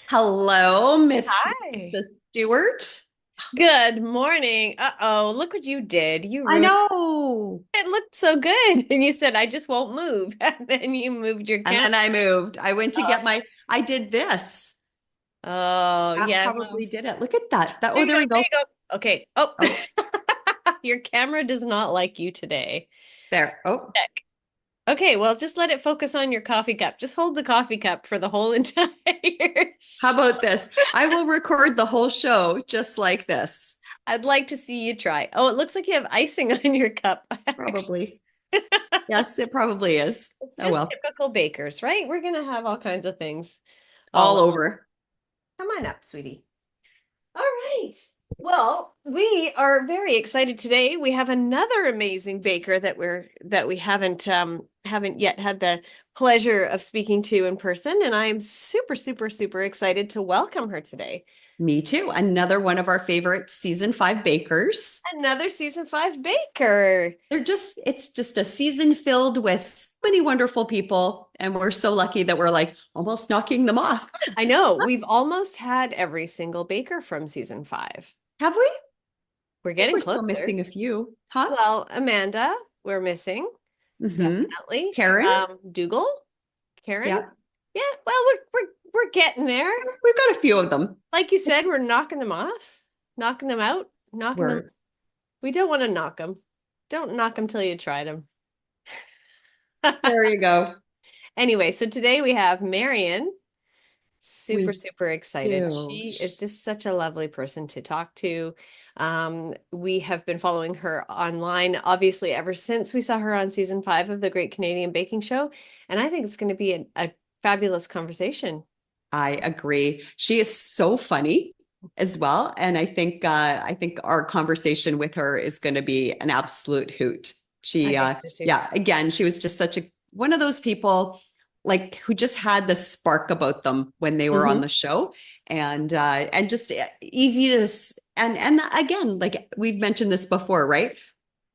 Hello, Miss Hi. Stewart. Good morning. Uh-oh, look what you did. You I ruined know. it. It looked so good. And you said, I just won't move. And then you moved your And camera. then I moved. I went to get I did this. Oh, That yeah. Well, probably did it. Look at that. there Oh, you there go. we There go. you go. Okay. Oh, Oh, your camera does not like you today. there. Oh, Check. Okay, well, just let it focus on your coffee cup. Just hold the coffee cup for the whole entire how show. about this? I will record the whole show just like this. I'd like to see you try. Oh, it looks like you have icing on your cup. Probably. Yes, it probably is. It's Oh, just well, typical bakers, right? We're gonna have all kinds of things all all over. over. Come on up, sweetie. All right. Well, we are very excited today. We have another amazing baker that we haven't yet had the pleasure of speaking to in person, and I am super, super, super excited to welcome her today. Me too. Another one of our favorite season five bakers. Another season five baker. It's just a season filled with so many wonderful people. And we're so lucky that we're like almost knocking them off. I know we've almost had every single baker from season five. Have we? I We're think getting we're still closer. missing a few, huh? Well, Amanda, we're missing. Mm-hmm. Definitely. Karen? Dougal, Karen. Yeah. Yeah, well, we're getting there. We've got a few of them. Like you said, we're knocking them off, knocking them out, knocking them. We're We don't want to knock them. Don't knock them till you tried them. there you go. Anyway, so today we have Marian. Super, We super excited. do. She is just such a lovely person to talk to. We have been following her online, obviously, ever since we saw her on season five of the Great Canadian Baking Show. And I think it's going to be a fabulous conversation. I agree. She is so funny as well. And I think our conversation with her is going to be an absolute hoot. I She think so too. yeah, again, she was just such a one of those people like who just had the spark about them when they were on Hmm. the show and just easy to and again, like we've mentioned this before, right?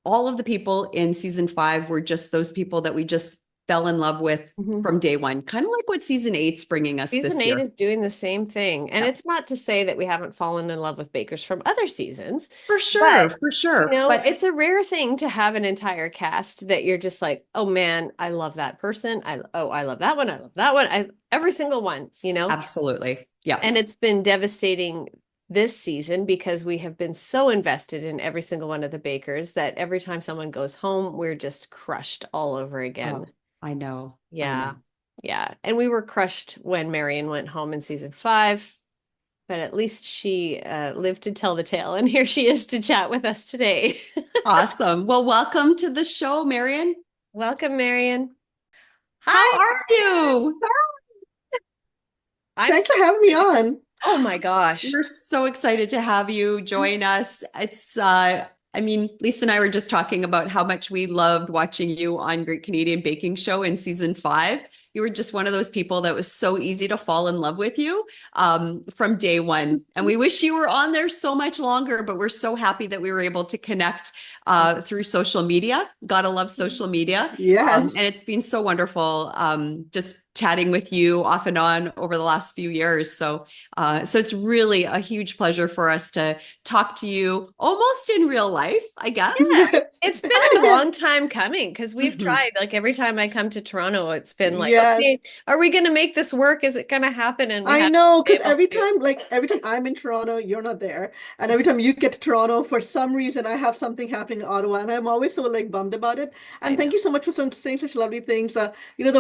All of the people in season five were just those people that we just fell in love with Hmm. from day one, kind of like what season eight's bringing us Season this eight year. is doing the same thing. And Yeah, it's not to say that we haven't fallen in love with bakers from other seasons, for but sure, for sure. But it's a rare thing to have an entire cast that you're just like, oh man, I love that person. I love that one. I love that one. Every single one. absolutely, yeah. And it's been devastating this season because we have been so invested in every single one of the bakers that every time someone goes home, we're just crushed all over again. Oh, I know, I know. Yeah. Yeah. And we were crushed when Marion went home in season five, but at least she lived to tell the tale. And here she is to chat with us today. Awesome. Well, welcome to the show, Marian. Welcome, Marion. How Hi, are you? I'm Thanks so, for having me on. oh my gosh. We're so excited to have you join us. It's I mean, Lisa and I were just talking about how much we loved watching you on Great Canadian Baking Show in season five. You were just one of those people that was so easy to fall in love with you from day one. And we wish you were on there so much longer, but we're so happy that we were able to connect through social media. Gotta love social media. Yes. And it's been so wonderful just chatting with you off and on over the last few years. So it's really a huge pleasure for us to talk to you almost in real life, I guess, Yeah. right? It's been a long time coming because we've Mhm. tried. Like every time I come to Toronto, it's been like, Yes. okay, are we going to make this work? Is it going to happen? And we I haven't know, been because able to. every time I'm in Toronto, you're not there. And every time you get to Toronto, for some reason, I have something happening in Ottawa, and I'm always so like bummed about it. I And know. thank you so much for saying such lovely things. The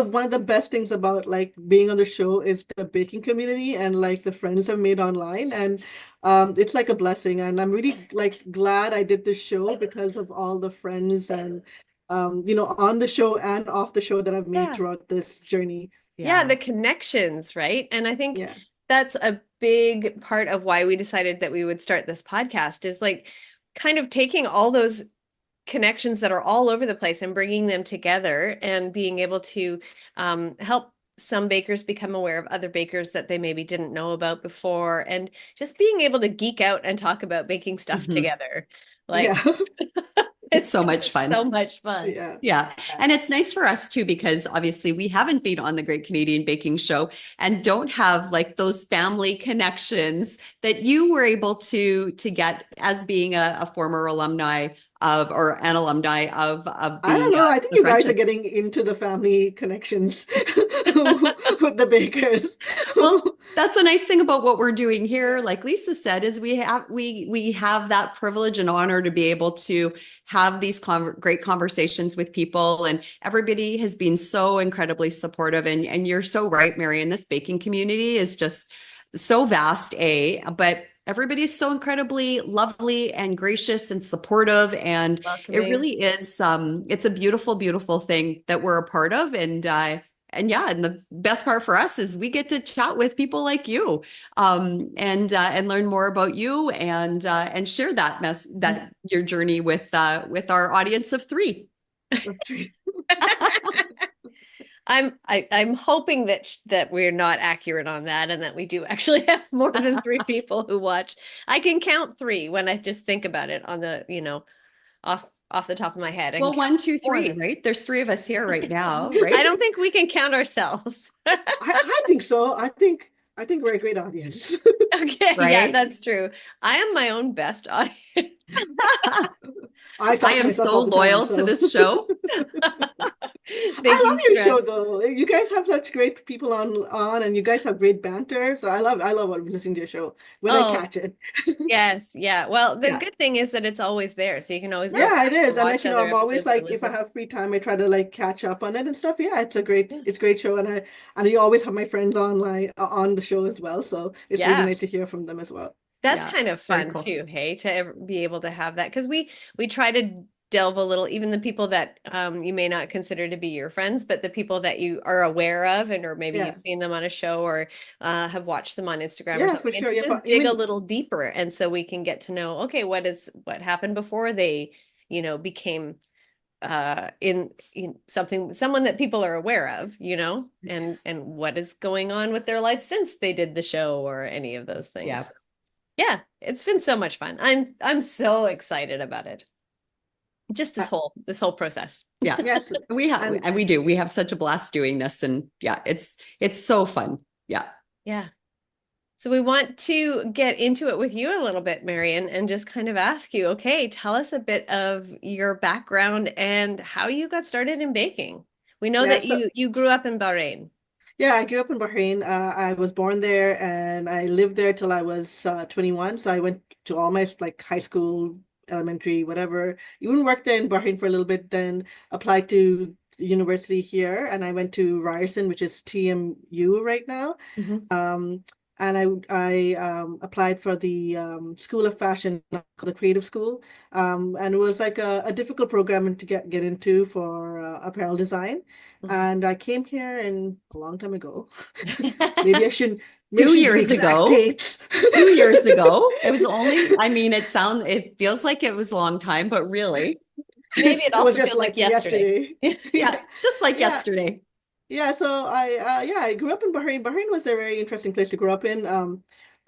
one of the best things about like being on the show is the baking community and like the friends I've made online. And it's like a blessing. And I'm really like glad I did this show because of all the friends and on the show and off the show that I've made Yeah. throughout this journey. Yeah, Yeah. the connections, right? And I think Yeah. that's a big part of why we decided that we would start this podcast is like kind of taking all those connections that are all over the place and bringing them together and being able to help some bakers become aware of other bakers that they maybe didn't know about before and just being able to geek out and talk about baking stuff Mhm. together. Yeah. Like It's so much fun. So much fun. Yeah. Yeah. And it's nice for us too, because obviously we haven't been on the Great Canadian Baking Show and don't have like those family connections that you were able to get as being a former alumni of, or an alumni of I don't the know. I think the you guys are Frenches. getting into the family connections with the bakers. Well, that's a nice thing about what we're doing here. Like Lisa said, is we have that privilege and honor to be able to have these great conversations with people, and everybody has been so incredibly supportive. And you're so right, Marian. This baking community is just so vast, but everybody's so incredibly lovely and gracious and supportive, and it Welcoming. really is. It's a beautiful, beautiful thing that we're a part of, and yeah, and the best part for us is we get to chat with people like you, and learn more about you, and share that your journey with our audience of 3. I'm hoping that we're not accurate on that, and that we do actually have more than 3 people who watch. I can count 3 when I just think about it on the, off the top of my head. Well, 1, 2, 3, right? There's 3 of us here right now, right? I don't think we can count ourselves. I think so. I think we're a great audience. Okay, Right? yeah, that's true. I am my own best audience. I talk I to am myself so all the time, loyal to this show. I love your show though. You guys have such great people on, and you guys have great banter. So I love listening to your show when I catch it. Yes, yeah. Well, the Yeah. good thing is that it's always there, so you can always go Yeah, back it is. And watch like, other I'm always episodes or like, if I listen. have free time, I try to like catch up on it and stuff. Yeah, it's a great show, and you always have my friends on the show as well. So it's really Yeah. nice to hear from them as well. That's Yeah, kind of very fun cool. too, hey, to be able to have that, because we try to delve a little, even the people that you may not consider to be your friends, but the people that you are aware of, and or maybe Yeah. you've seen them on a show, or have watched them on Instagram or Yeah, something, for and sure. to Yeah, just dig a little deeper, and so we can get to know, okay, what happened before they, became in someone that people are aware of, and what is going on with their life since they did the show or any of those things. Yeah. Yeah, it's been so much fun. I'm so excited about it. Just this whole process. Yeah. Yes. We have such a blast doing this, and yeah, it's so fun. Yeah. Yeah. So we want to get into it with you a little bit, Marian, and just kind of ask you, okay, tell us a bit of your background and how you got started in baking. We know Yeah, that you grew up in Bahrain. Yeah, I grew up in Bahrain. I was born there and I lived there till I was 21. So I went to all my like high school, elementary, whatever. Even worked there in Bahrain for a little bit, then applied to university here, and I went to Ryerson, which is TMU right now. Um, and I applied for the School of Fashion, called the Creative School, and it was like a difficult program to get into for apparel design. And I came here a long time ago. Maybe I shouldn't. 2 years ago. Dates. 2 years ago. It was only. I mean, it feels like it was a long time, but really, Maybe it It was also just feels like yesterday. yeah, just like Yeah. yesterday. Yeah, so I grew up in Bahrain. Bahrain was a very interesting place to grow up in.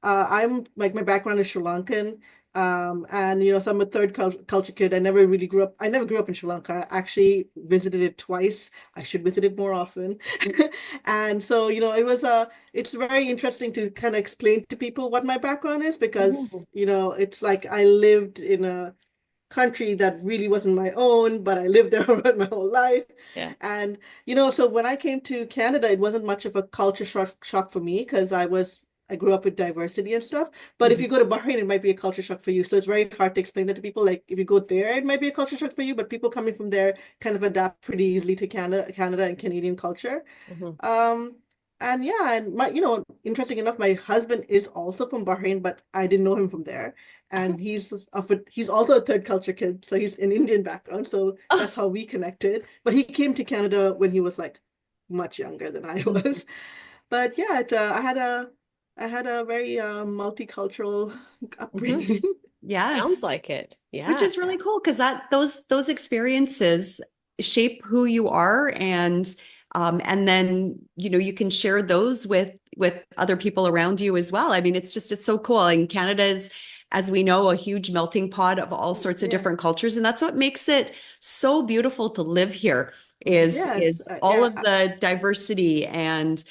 I'm like, my background is Sri Lankan, and so I'm a third culture kid. I never grew up in Sri Lanka. I actually visited it twice. I should visit it more often. And so it's very interesting to kind of explain to people what my background is, because it's like I lived in a country that really wasn't my own, but I lived there my whole life. Yeah. And so when I came to Canada, it wasn't much of a culture shock for me, because I grew up with diversity and stuff. But if you go to Bahrain, it might be a culture shock for you. So it's very hard to explain that to people. Like, if you go there, it might be a culture shock for you, but people coming from there kind of adapt pretty easily to Canada and Canadian culture. And yeah, and interesting enough, my husband is also from Bahrain, but I didn't know him from there. And he's also a third culture kid, so he's an Indian background. So that's how we connected. But he came to Canada when he was like much younger than I was. But yeah, I had a very multicultural upbringing. Yes. Sounds like it. Yeah. Which is really cool, because those experiences shape who you are, and then you can share those with other people around you as well. I mean, it's so cool. And Canada as we know, a huge melting pot of all sorts of Yeah. different cultures. And that's what makes it so beautiful to live here is Yes. all Yeah. of the diversity and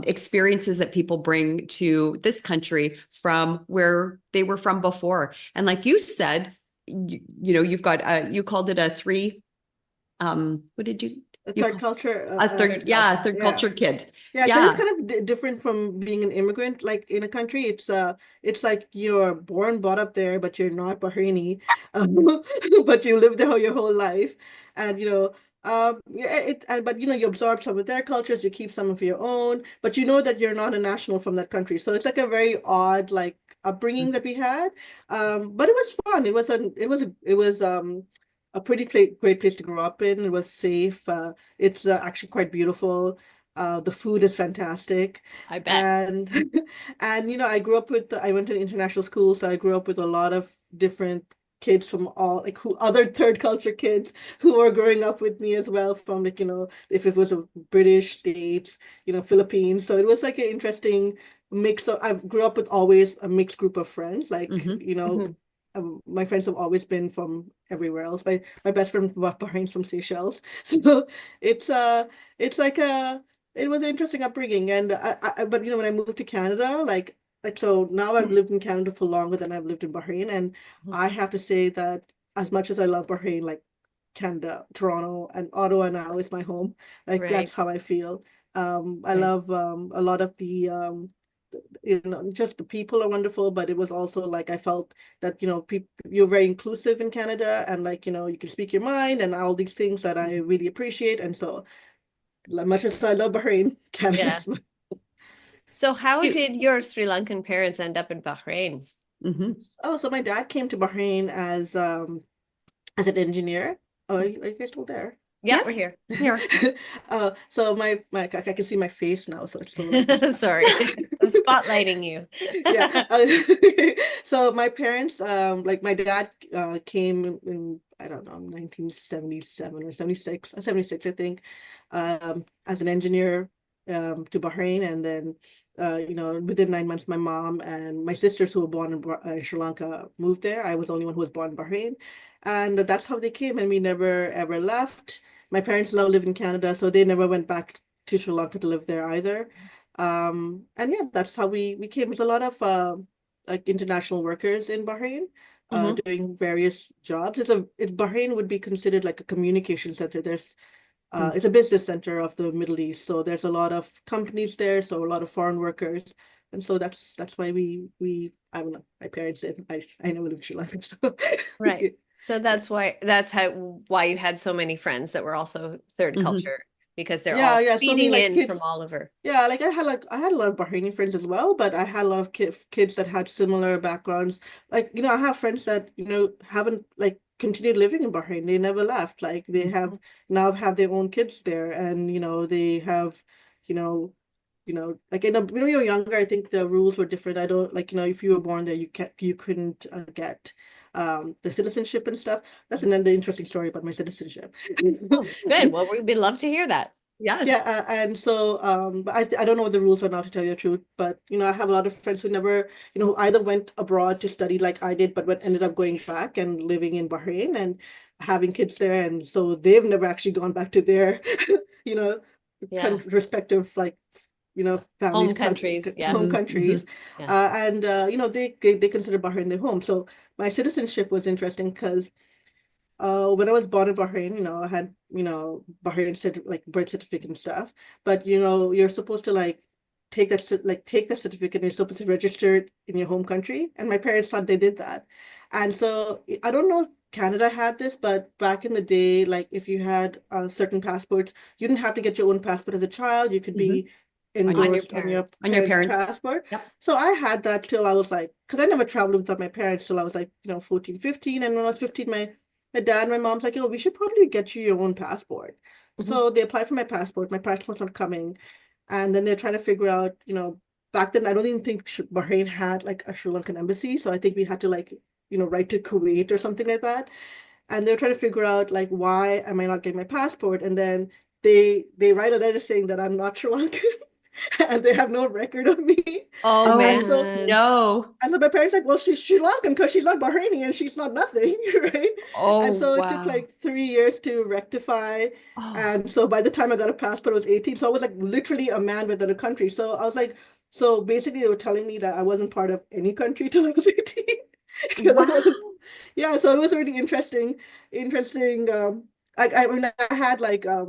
experiences that people bring to this country from where they were from before. And like you said, you know, you've got you called it a three, what did you A you third culture. a Third third Yeah. culture kid. Yeah, because it's Yeah. kind of different from being an immigrant. Like in a country, it's like you're born, brought up there, but you're not Bahraini, but you live there your whole life, and yeah, but you absorb some of their cultures, you keep some of your own, but you know that you're not a national from that country. So it's like a very odd like upbringing that we had. But it was fun. It was a pretty great place to grow up in. It was safe. It's actually quite beautiful. The food is fantastic. I bet. And and I grew up with I went to an international school, so I grew up with a lot of different kids from all like who other third culture kids who were growing up with me as well from like if it was a British states, Philippines. So it was like an interesting mix of I grew up with always a mixed group of friends. Like, Hmm. Mhm. my friends have always been from everywhere else. My best friend from Bahrain's from Seychelles. So it's it's like a it was an interesting upbringing. And but when I moved to Canada, like so now I've lived in Canada for longer than I've lived in Bahrain, and I have to say that as much as I love Bahrain, like Canada, Toronto, and Ottawa now is my home. Like Right. that's how I feel. I Nice. love a lot of the just the people are wonderful, but it was also like I felt that people you're very inclusive in Canada, and like you can speak your mind and all these things that I really appreciate. And so, like, much as I love Bahrain, Yeah. Canada's So how did your Sri Lankan parents end up in Bahrain? Hmm. oh, so my dad came to Bahrain as an engineer. Oh, are you guys still there? Yeah, we're Yes, here. here. So my I can see my face now, so it's a little Sorry. distracting. I'm spotlighting you. Yeah. So my parents, like my dad, came in, I don't know, 1977 or 76, 76, I think, as an engineer, to Bahrain. And then, within 9 months, my mom and my sisters who were born in Sri Lanka moved there. I was the only one who was born in Bahrain. And that's how they came, and we never ever left. My parents now live in Canada, so they never went back to Sri Lanka to live there either. And yeah, that's how we came. There's a lot of like international workers in Bahrain, Hmm. doing various jobs. It's Bahrain would be considered like a communication center. It's a business center of the Middle East, so there's a lot of companies there, so a lot of foreign workers, and so that's why we I don't know. My parents did. I never lived in Sri Lanka, so Right. So that's why you had so many friends that were also third Hmm. culture because they're yeah, all yeah. So I mean, feeding like in kids. from all over. Yeah, like I had a lot of Bahraini friends as well, but I had a lot of kids that had similar backgrounds. Like, I have friends that, haven't like continued living in Bahrain. They never left. Like they have now have their own kids there, and they have, you know, like when you were younger, I think the rules were different. I don't like, if you were born there, you couldn't get the citizenship and stuff. That's another interesting story about my citizenship. Oh, good. Well, we'd love to hear that. Yeah, Yes. and so but I don't know what the rules are now to tell you the truth, but I have a lot of friends who never, who either went abroad to study like I did, but ended up going back and living in Bahrain and having kids there, and so they've never actually gone back to their, you know, Yeah. respective like, families, Home countries. Yeah. home Hmm. Hmm. countries, Yeah. and they consider Bahrain their home. So my citizenship was interesting because when I was born in Bahrain, I had, Bahrain like birth certificate and stuff. But you're supposed to like take that certificate and you're supposed to register it in your home country. And my parents thought they did that. And so I don't know if Canada had this, but back in the day, like if you had certain passports, you didn't have to get your own passport as a child. You could Hmm. be On your On your endorsed on your parents. on your parents' parents. passport. Yep. So I had that till I was like, because I never traveled without my parents till I was like, 14, 15. And when I was 15, my dad and my mom's like, we should probably get you your own passport. Mhm. So they applied for my passport. My passport's not coming. And then they're trying to figure out, back then, I don't even think Bahrain had like a Sri Lankan embassy. So I think we had to like, write to Kuwait or something like that. And they're trying to figure out like, why am I not getting my passport? And then they write a letter saying that I'm not Sri Lankan. and they have no record of me. Oh Oh And so man. no. and then my parents like, well, she's Sri Lankan because she's not Bahraini and she's not nothing, right? And Oh so it took wow. like 3 years to rectify. Oh, And so by the time I got a passport, I was 18. So I was like literally a man within a country. So I was like, so basically they were telling me that I wasn't part of any country till I was 18. Because I wasn't, wow. yeah, so it was really interesting. I mean, I had like a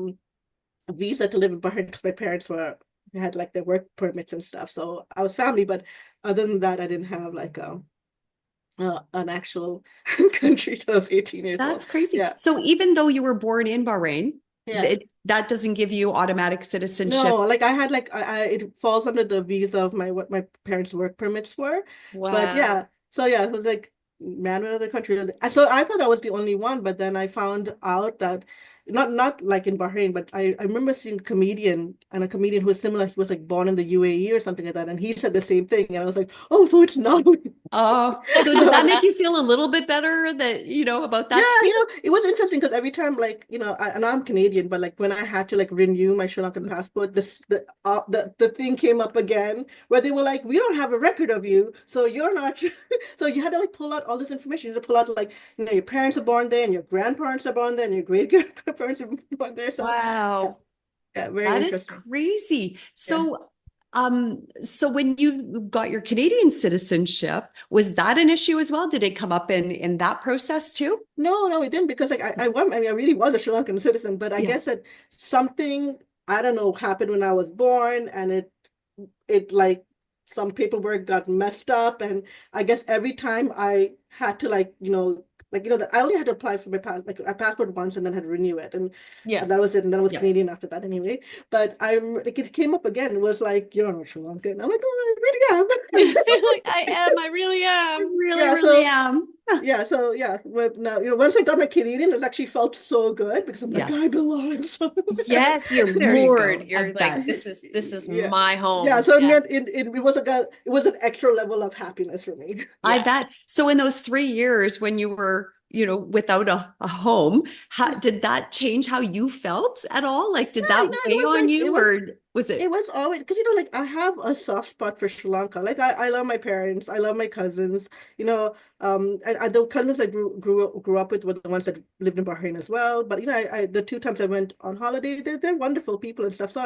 visa to live in Bahrain because my parents were had like their work permits and stuff. So I was family, but other than that, I didn't have like an actual country till I was 18 years That's old. crazy. Yeah, So even though you were born in Bahrain, yeah. that doesn't give you automatic No, citizenship. like I had like it falls under the visa of my what my parents' work permits were. But Wow. yeah, so yeah, it was like man with another country. So I thought I was the only one, but then I found out that not like in Bahrain, but I remember seeing a comedian who was similar. He was like born in the UAE or something like that, and he said the same thing. And I was like, oh, so it's not. Oh, so did that So make you feel a little bit better that, about yeah, that? it was interesting because every time, like, and I'm Canadian, but like when I had to like renew my Sri Lankan passport, the thing came up again where they were like, we don't have a record of you, so you're not. So you had to like pull out all this information. You had to pull out like, your parents are born there, and your grandparents are born there, and your great grandparents are born there. So yeah, Wow. yeah, very That is interesting. crazy. Yeah. So when you got your Canadian citizenship, was that an issue as well? Did it come up in that process too? No, no, it didn't because like I mean, I really was a Sri Lankan citizen, but I Yeah. guess that something I don't know happened when I was born, and it like some paperwork got messed up, and I guess every time I had to I only had to apply for my like a passport once and then had to renew it, and Yeah. that was it, and then I was Yeah. Canadian after that anyway. But like it came up again. It was like, you're not Sri Lankan. I'm like, oh, I really am. Like I am, I really I am. really, Yeah, really so am. yeah, but now, once I got my Canadian, it actually felt so good because I'm like, Yeah. I belong. So Yes, you're There you moored. go. I You're like, bet. this is yeah, my yeah. home. So Yeah. it was like it was an extra level of happiness for me. I Yeah. bet. So in those 3 years when you were, without a home, did that change how you felt at all? Like, did that It weigh was on like you or was it it? was always because like I have a soft spot for Sri Lanka. Like I love my parents, I love my cousins. And the cousins I grew up with were the ones that lived in Bahrain as well. But I the two times I went on holiday, they're wonderful people and stuff. So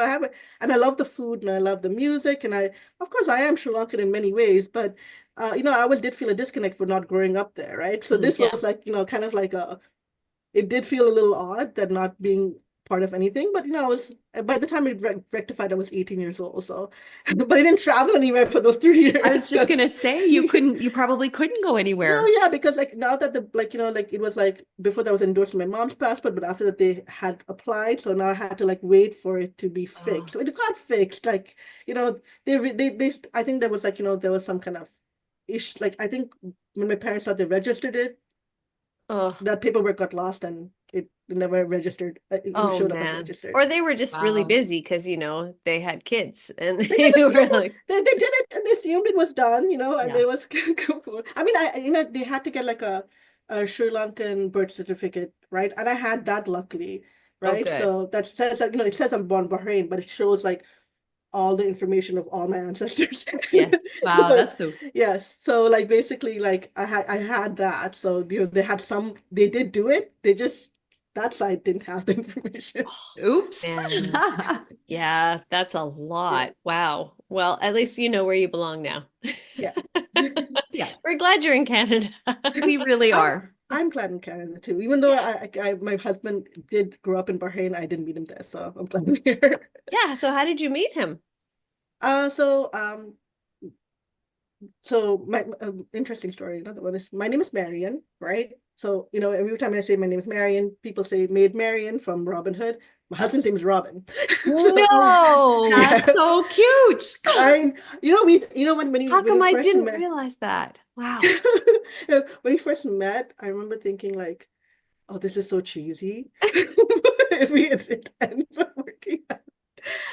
and I love the food and I love the music, and I of course I am Sri Lankan in many ways, but I always did feel a disconnect for not growing up there, right? So Mm, this Yeah. was like kind of like it did feel a little odd that not being part of anything, but I was by the time it rectified, I was 18 years old. So, but I didn't travel anywhere for those 3 years I was just because gonna say you probably couldn't go no, anywhere. yeah, because like now that the like like it was like before that was endorsed in my mom's passport, but after that they had applied, so now I had to like wait for it to be Oh, fixed. So it got fixed, like they I think there was like there was some kind of ish, like I think when my parents thought they registered it, Oh, that paperwork got lost and it never registered. It oh showed up as man. registered. Or they were just really wow. busy because, they had kids and They they just like were like, they did it and they assumed it was done, and Yeah. they was I mean, they had to get like a Sri Lankan birth certificate, right? And I had that luckily, oh, right? good. So that says that it says I'm born Bahrain, but it shows like all the information of all my ancestors. Yes. Wow, So that's so yes, so like basically like I had that. So they did do it. They just that side didn't have the information. oops. Man. Yeah, that's a Yeah, lot. Wow. Well, at least you know where you belong now. yeah. Yeah, We're glad you're in Canada. we really I'm are. I'm glad in Canada too. Even though Yeah. my husband did grow up in Bahrain, I didn't meet him there, so I'm glad I'm here. Yeah. So how did you meet him? Uh, so um, so my interesting story. Another one is my name is Marian, right? So every time I say my name is Marian, people say Maid Marian from Robin Hood. My husband's name is Robin. So No. That's yeah, so cute. I we How when come we I first didn't met. realize that? Wow. When we first met, I remember thinking like, oh, this is so cheesy. It ends up working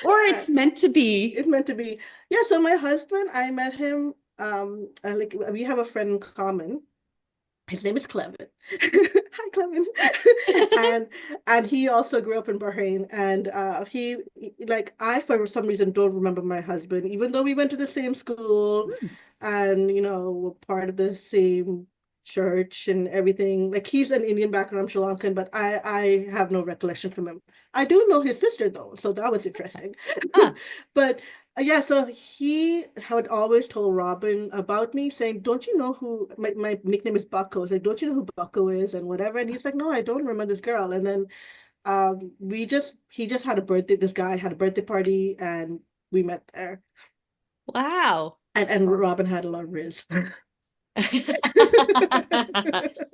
Or out. it's meant to be. It's meant to be. Yeah, so my husband, I met him, like we have a friend in common. His name is Clement. Hi, Clement. and he also grew up in Bahrain. And like I for some reason don't remember my husband, even though we went to the same school, and were part of the same church and everything. Like he's an Indian background, I'm Sri Lankan, but I have no recollection from him. I do know his sister though, so that was interesting. Ah, But yeah, so he had always told Robin about me, saying, "Don't you know who my nickname is Bucko?" It's like, "Don't you know who Bucko is?" and whatever. And he's like, "No, I don't remember this girl." And then he just had a birthday. This guy had a birthday party, and we met there. wow. And Robin had a lot of riz.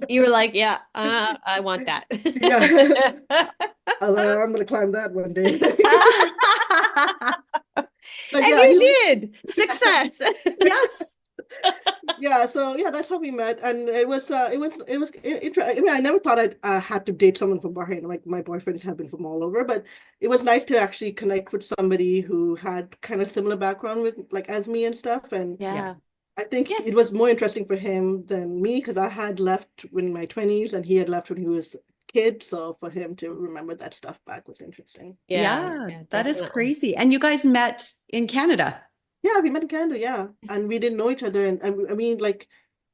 You were like, yeah, I want that. Yeah, I was like, I'm gonna climb that one day. But And yeah, you he was. did. Success. Yes. Yeah, so yeah, that's how we met, and interesting. I mean, I never thought I'd had to date someone from Bahrain. Like my boyfriends have been from all over, but it was nice to actually connect with somebody who had kind of similar background with like as me and stuff. And Yeah. I think Yeah. it was more interesting for him than me because I had left in my 20s and he had left when he was a kid. So for him to remember that stuff back was interesting. Yeah. Yeah, Yeah, that is definitely. crazy. And you guys met in Canada. Yeah, we met in Canada, yeah, and we didn't know each other, and I mean, like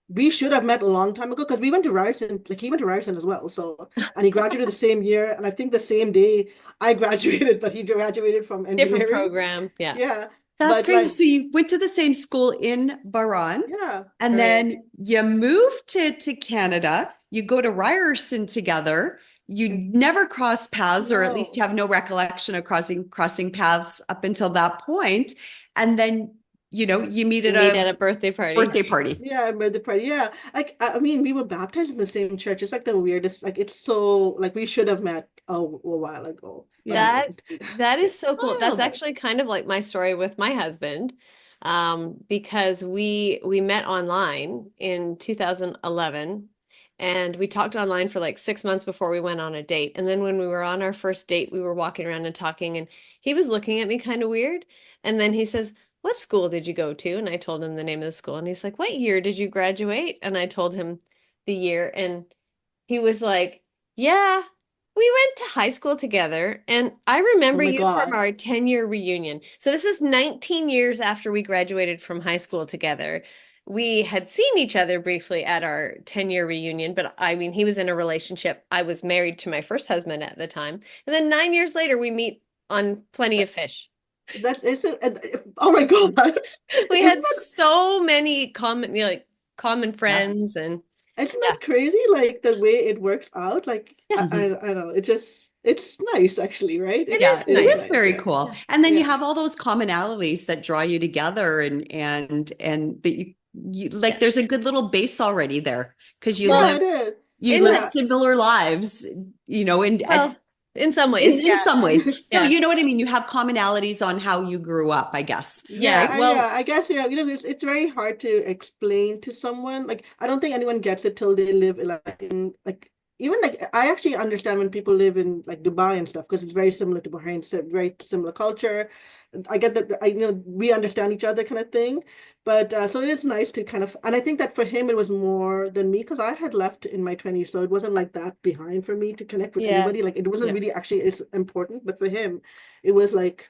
we should have met a long time ago because we went to Ryerson, like he went to Ryerson as well. So, and he graduated the same year, and I think the same day I graduated, but he graduated from Different engineering. program. Yeah. Yeah, That's but crazy. like, So you went to the same school in Bahrain, yeah, and right. then you moved to Canada. You go to Ryerson together. You never crossed paths, or at least No, you have no recollection of crossing paths up until that point. And then, you meet You at meet at a a birthday party. birthday party. yeah, I met the party. Yeah, like I mean, we were baptized in the same church. It's like the weirdest. Like it's so like we should have met a while ago, but we Yeah. That didn't. that is so cool. That's Wild. actually kind of like my story with my husband, because we met online in 2011, and we talked online for like 6 months before we went on a date. And then when we were on our first date, we were walking around and talking, and he was looking at me kind of weird. And then he says, "What school did you go to?" And I told him the name of the school, and he's like, "What year did you graduate?" And I told him the year, and he was like, "Yeah, we went to high school together, and I Oh remember my you from God. our 10-year reunion." So this is 19 years after we graduated from high school together. We had seen each other briefly at our 10-year reunion, but I mean, he was in a relationship. I was married to my first husband at the time. And then 9 years later, we meet on Plenty of Fish. That is it. Oh my God. We Isn't had that so many common, like common Yeah. friends, and isn't yeah, that crazy? Like the way it works out. Like yeah, Mhm. I don't know. It's nice actually, right? it Yeah, is It it is is nice. nice. very Yeah. cool. Yeah. And then you Yeah. have all those commonalities that draw you together, and that you like Yeah. there's a good little base already there because you Yeah, Well, live it is. you in live Yeah. this, similar lives, and well, in some ways, in yeah, some ways. No, yeah, you know what I mean? You have commonalities on how you grew up, I guess, yeah. Yeah, right? Well, I guess yeah, it's very hard to explain to someone. Like I don't think anyone gets it till they live in like even like I actually understand when people live in like Dubai and stuff because it's very similar to Bahrain, it's a very similar culture. I get that I we understand each other kind of thing. But so it is nice to kind of, and I think that for him it was more than me because I had left in my 20s, so it wasn't like that behind for me to connect with anybody. yes, Like it wasn't yeah, really actually as important, but for him, it was like,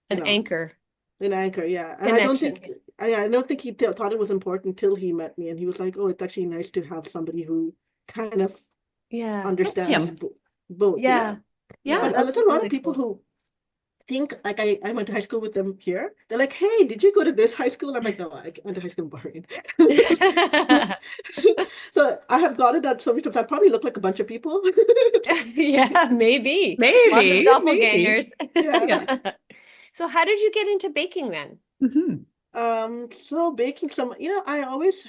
you an know. anchor An anchor, yeah. And connection. I don't think he th thought it was important till he met me, and he was like, "Oh, it's actually nice to have somebody who kind of Yeah, That's understands him. both." Yeah, yeah, yeah. Yeah. but That's there's a lot of really people cool. who think like I went to high school with them here. They're like, "Hey, did you go to this high school?" I'm like, "No, I went to high school in Bahrain." So I have got it that so many times. I probably look like a bunch of people. Yeah, maybe. Lots of Maybe. doppelgangers. Yeah. Yeah. So how did you get into baking then? Mhm. So baking some, I always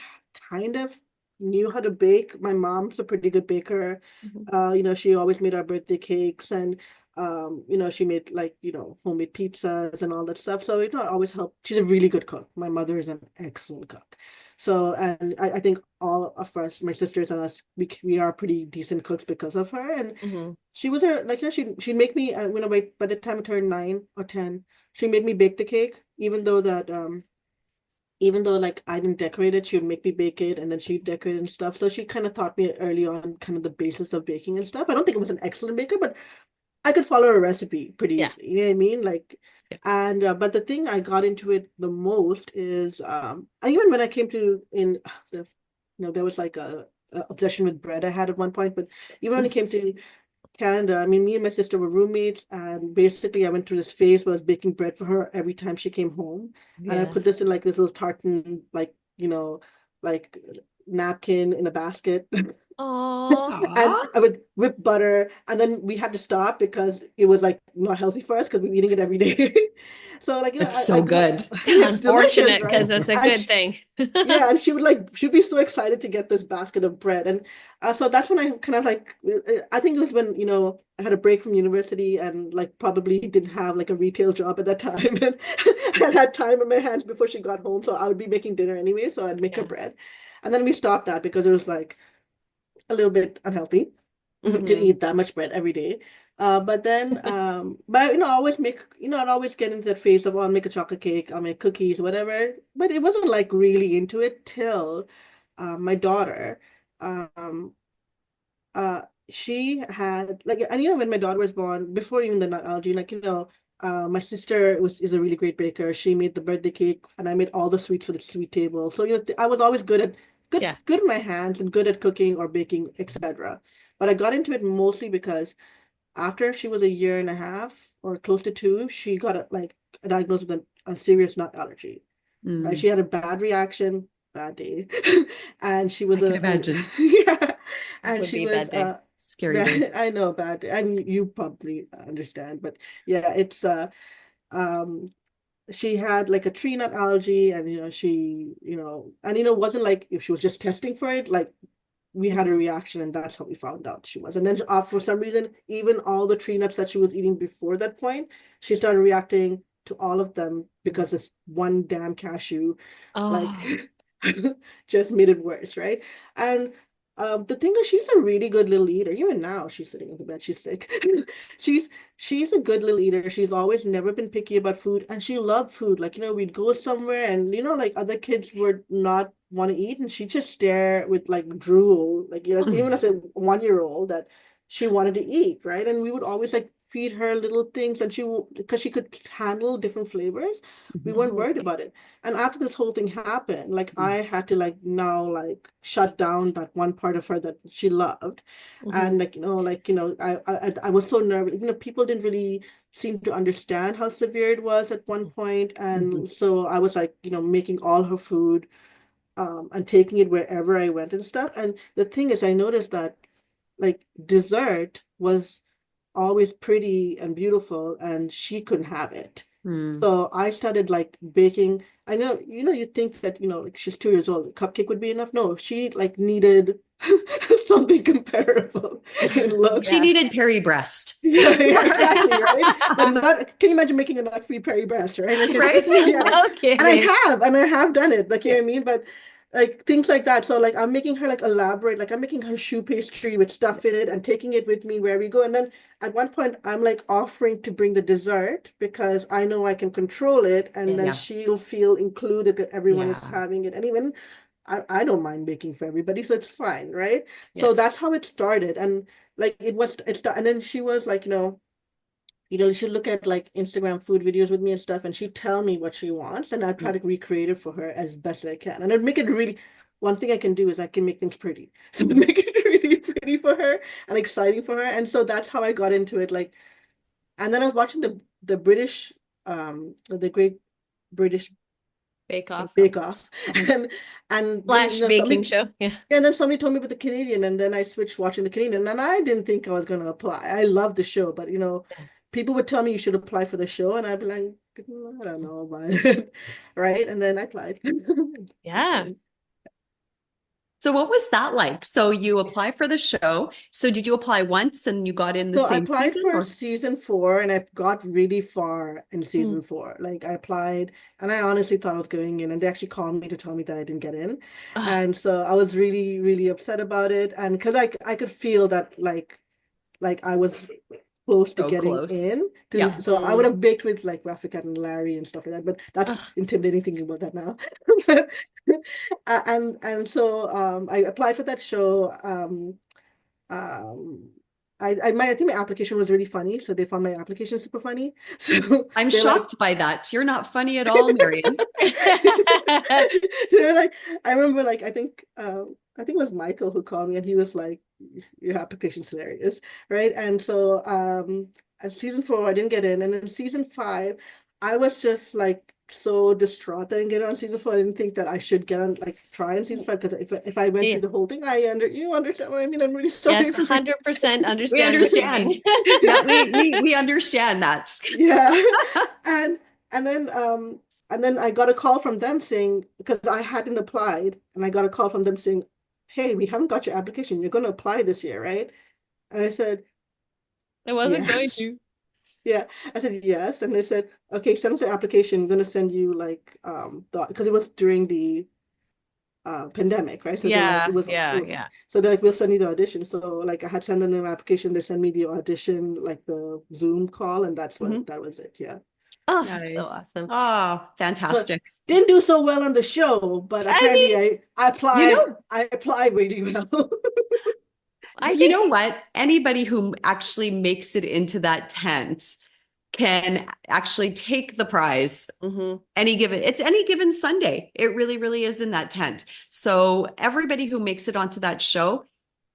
kind of knew how to bake. My mom's a pretty good baker. Mhm. She always made our birthday cakes and she made like, homemade pizzas and all that stuff. So, I always help. She's a really good cook. My mother is an excellent cook. So, and I think all of us, my sisters and us, we are pretty decent cooks because of her. And Mhm. she was a like she'd make me by the time I turned 9 or 10, she made me bake the cake, even though that even though like I didn't decorate it, she would make me bake it and then she'd decorate it and stuff. So she kind of taught me early on kind of the basis of baking and stuff. I don't think it was an excellent baker, but I could follow a recipe pretty Yeah. easily. You know what I mean? Like, Yeah. and but the thing I got into it the most is and even when I came to in the, there was like a obsession with bread I had at one point, but even when it came to Canada, I mean, me and my sister were roommates, and basically, I went through this phase where I was baking bread for her every time she came home, and I Yeah. put this in like this little tartan, like like napkin in a basket, Oh, and Aw. I would whip butter, and then we had to stop because it was like not healthy for us because we were eating it every day. So like It's I so grew up, good. it's delicious, unfortunate right? because that's a And good thing. yeah, and she'd be so excited to get this basket of bread, and so that's when I kind of like I think it was when I had a break from university and like probably didn't have like a retail job at that time, and I had time on my hands before she got home, so I would be making dinner anyway, so I'd make her Yeah. bread, and then we stopped that because it was like a little bit unhealthy to Hmm. eat that much bread every day. But then, but I always make, I'd always get into that phase of, oh, I'll make a chocolate cake, I'll make cookies, whatever. But it wasn't like really into it till my daughter, um, uh, she had like, and when my daughter was born, before even the nut allergy, like, my sister is a really great baker. She made the birthday cake, and I made all the sweets for the sweet table. So, I was always Yeah. good in my hands and good at cooking or baking, etc. But I got into it mostly because after she was a year and a half or close to two, she got diagnosed with a serious nut allergy. Right? Mm, She had a bad reaction, bad day, and she I was can a imagine. yeah, and Would she be a was bad day. Scary day. I know bad day, and you probably understand, but yeah, it's um she had like a tree nut allergy, and she and wasn't like if she was just testing for it, like we had a Mhm. reaction, and that's how we found out she was. And then for some reason, even all the tree nuts that she was eating before that point, she started reacting to all of them because this one damn cashew, Oh, like, just made it worse, right? And the thing is, she's a really good little eater. Even now, she's sitting on the bed. She's sick. she's she's a good little eater. She's always never been picky about food, and she loved food. Like, we'd go somewhere, and like other kids would not want to eat, and she'd just stare with like drool, like even as a 1-year-old that she wanted to eat, right? And we would always like feed her little things, and because she could handle different flavors, we Mhm. weren't mhm. worried about it. And after this whole thing happened, like I had to like now like shut down that one part of her that she loved. Mhm. And I was so nervous. People didn't really seem to understand how severe it was at one point. Mhm. And so I was like, making all her food and taking it wherever I went and stuff. And the thing is, I noticed that like dessert was always pretty and beautiful, and she couldn't have it. Mm. So I started like baking. I know, you think that, like she's 2 years old, a cupcake would be enough. No, she like needed something comparable in She looks. Yeah. needed Perry breast, Yeah, yeah, exactly, right? But not, can you imagine making a nut-free Perry breast, right? Like right? yeah. No kidding. And I have done it, like, you Yeah. know what I mean? But like things like that. So like I'm making her like elaborate, like I'm making her shoe pastry with stuff in it and taking it with me where we go. And then at one point I'm like offering to bring the dessert because I know I can control it, and then Yes. Yeah. she'll feel included because everyone is Yeah. having it. And even I don't mind baking for everybody, so it's fine, right? Yeah. So that's how it started. And like and then she was like, she'd look at like Instagram food videos with me and stuff, and she'd tell me what she wants, and I'd try Mm. to recreate it for her as best I can. And I'd make it really, one thing I can do is I can make things pretty. So make it really pretty for her and exciting for her. And so that's how I got into it. Like, and then I was watching the British, the Great British Bake Off. Bake Off, Mhm. and then Flash baking show. Yeah. yeah, and then somebody told me about the Canadian, and then I switched watching the Canadian, and I didn't think I was going to apply. I love the show, but Yeah. people would tell me you should apply for the show, and I'd be like, I don't know about it, right? And then I applied. Yeah. So what was that like? So you apply for the show. So did you apply once and you got in the So I same applied season for or? season 4, and I got really far in Mm. season 4. Like I applied, and I honestly thought I was going in, and they actually called me to tell me that I didn't get in, Ah, and so I was really, really upset about it, and because I could feel that like I was close to So getting close. in to, Yeah. so I would have baked with like Rafika and Larry and stuff like that, but that's Ugh. intimidating thinking about that now. And so I applied for that show. Um I think my application was really funny, so they found my application super funny. So I'm they're like shocked by that. You're not funny at all, Marian. they're like, I remember like I think it was Michael who called me and he was like, your application's hilarious, right? And so season 4 I didn't get in, and then season 5 I was just like so distraught that I didn't get on season 4. I didn't think that I should get on like try on season 5, because if I went Yeah. through the whole thing, you understand what I mean? I'm really Yes, sorry for 100% We understand what you understand. mean. Yeah, we understand that. yeah. and and then I got a call from them saying, because I hadn't applied, and I got a call from them saying, hey, we haven't got your application, you're going to apply this year, right? And I said I wasn't going yes. to. Yeah, I said yes, and they said, okay, send us the application, I'm going to send you like because it was during the pandemic, right? So they're like, Yeah, yeah, yeah. so they're like, we'll send you the audition. So like I had sent them the application, they sent me the audition, like the Zoom call, and that's what Mhm. that was it. Yeah. Oh, so Nice. awesome. Oh, So fantastic. didn't do so well on the show, but I apparently mean, You know, I applied really well. I you think know what? Anybody who actually makes it into that tent can actually take the prize Mhm. it's any given Sunday. It really, really is in that tent. So everybody who makes it onto that show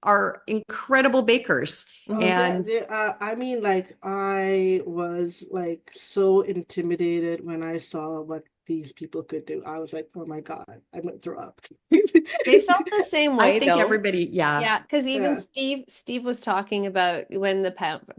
are incredible bakers. Oh, And I mean, like, I was like so intimidated when I saw what these people could do. I was like, oh my God, I'm gonna throw up. they felt the same I way think though. everybody, yeah, Yeah, because even Yeah. Steve was talking about when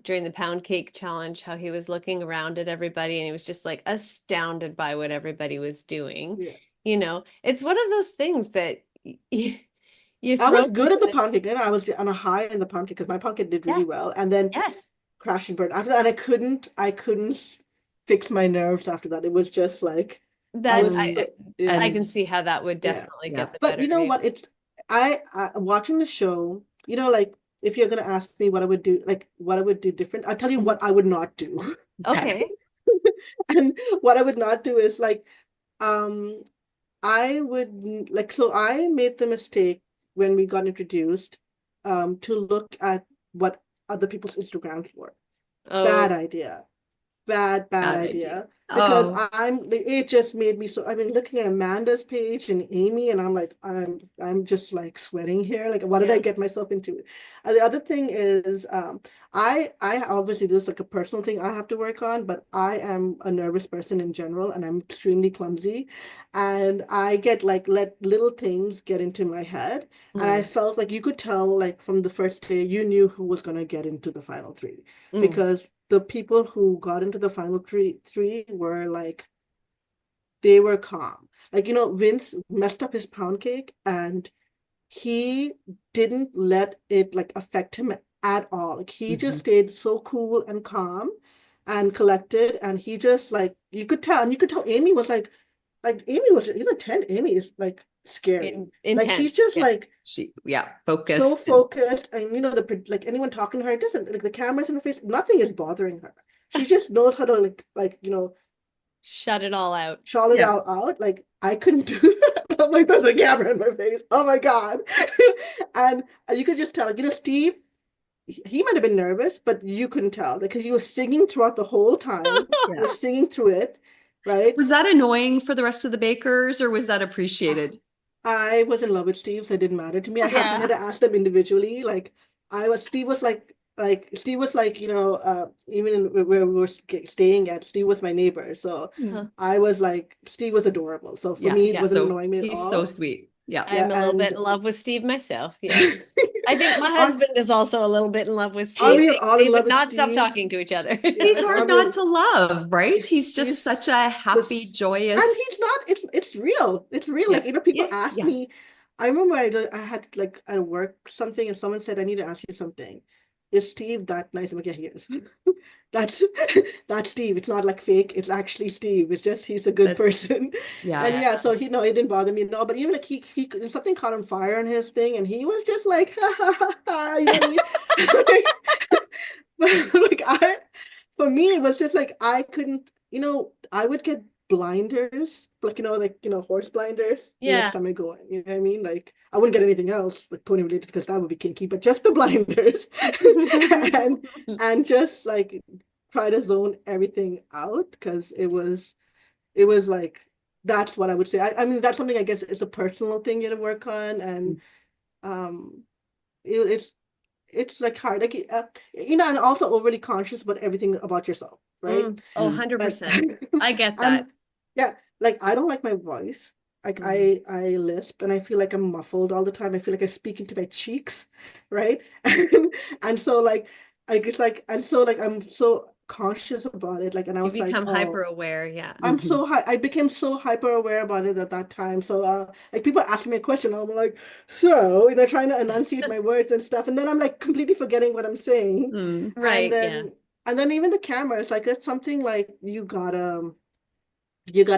during the pound cake challenge, how he was looking around at everybody and he was just like astounded by what everybody was doing. Yeah. You know, it's one of those things that you I throw was good into at the this. pound cake, and I was on a high in the pound cake because my pound cake did Yeah. really well. And then Yes. crash and burn. After that, I couldn't fix my nerves after that. It was just like I That was mm, so, yeah, I and can see how that would yeah. definitely yeah, get the But better you of know you. what? I watching the show, like if you're gonna ask me what I would do, like what I would do different, I'll tell you Mhm. what I would not do. okay. Okay. And what I would not do is like um I would like, so I made the mistake when we got introduced to look at what other people's Instagrams were. Bad Oh, idea. Bad Bad idea. idea. Because Oh, it just made me so, I mean, looking at Amanda's page and Amy, and I'm like, I'm just like sweating here. Like, what did I yeah. get myself into? And the other thing is, I obviously, this is like a personal thing I have to work on, but I am a nervous person in general, and I'm extremely clumsy. And I get like, let little things get into my head. And I Mm. felt like you could tell, like, from the first day, you knew who was going to get into the final three, Mm. because the people who got into the final three were like, they were calm. Like, Vince messed up his pound cake, and he didn't let it like affect him at all. Like, he just mhm. stayed so cool and calm and collected, and he just like, you could tell Amy was like Amy was, 10, Amy is like scary. Like, she's Intense. just Yeah. like Yeah, so focus and focused, and like anyone talking to her, it doesn't, like, the cameras in her face, nothing is bothering her. She just knows how to like Shut it all out. shout it yeah. out. Like, I couldn't do that. I'm like, there's a camera in my face, oh my God. And you could just tell, like, Steve, he might have been nervous, but you couldn't tell because he was singing throughout the whole time. He Yeah. was singing through it, right? Was that annoying for the rest of the bakers or was that appreciated? I was in love with Steve, so it didn't matter to me. I actually had Yeah. to ask them individually. Like, Steve was Steve was like, even where we were staying at, Steve was my neighbor. So Hmm. Huh. I was like, Steve was adorable. So for Yeah. me, it Yeah. wasn't So annoying me at he's so all. sweet. Yeah. Yeah. I'm a little bit And in love with Steve myself. Yeah. I think my are, husband is also a little bit in love with are Steve. we all They in love would with not stop Steve? talking to each other. He's Yeah. hard not to love, right? He's just such He's a happy, this, and joyous. he's not, it's real. It's real. Yeah. Like, people Yeah. ask Yeah. me, I remember I had like at work something, and someone said, I need to ask you something. Is Steve that nice? I'm like, yeah, he is. That's that's Steve. It's not like fake. It's actually Steve. It's just he's a good That's, person. yeah. And Yeah. yeah, so it didn't bother me at all. But even like he something caught on fire on his thing, and he was just like, ha ha ha ha, you know what I mean? like for me, it was just like I couldn't, I would get blinders, like horse blinders next Yeah. time I go in. You know what I mean? Like I wouldn't get anything else like pony related because that would be kinky, but just the blinders, and just like try to zone everything out because it was like that's what I would say. I mean that's something I guess it's a personal thing you have to work on, and um, it's like hard, like and also overly conscious about everything about yourself, right? Oh, Mm. Like 100%. I get that. I'm yeah, like I don't like my voice. Like Mm. I lisp and I feel like I'm muffled all the time. I feel like I speak into my cheeks, right? And so like it's like and so like I'm so conscious about it. Like and I You was like, become hyper oh, aware. Yeah. Mhm. I became so hyper aware about it at that time. So like people asking me a question, I'm like, so, trying to enunciate my words and stuff, and then I'm like completely forgetting what I'm saying. Mm. And Right. Yeah. then even the camera, it's like that's something like you gotta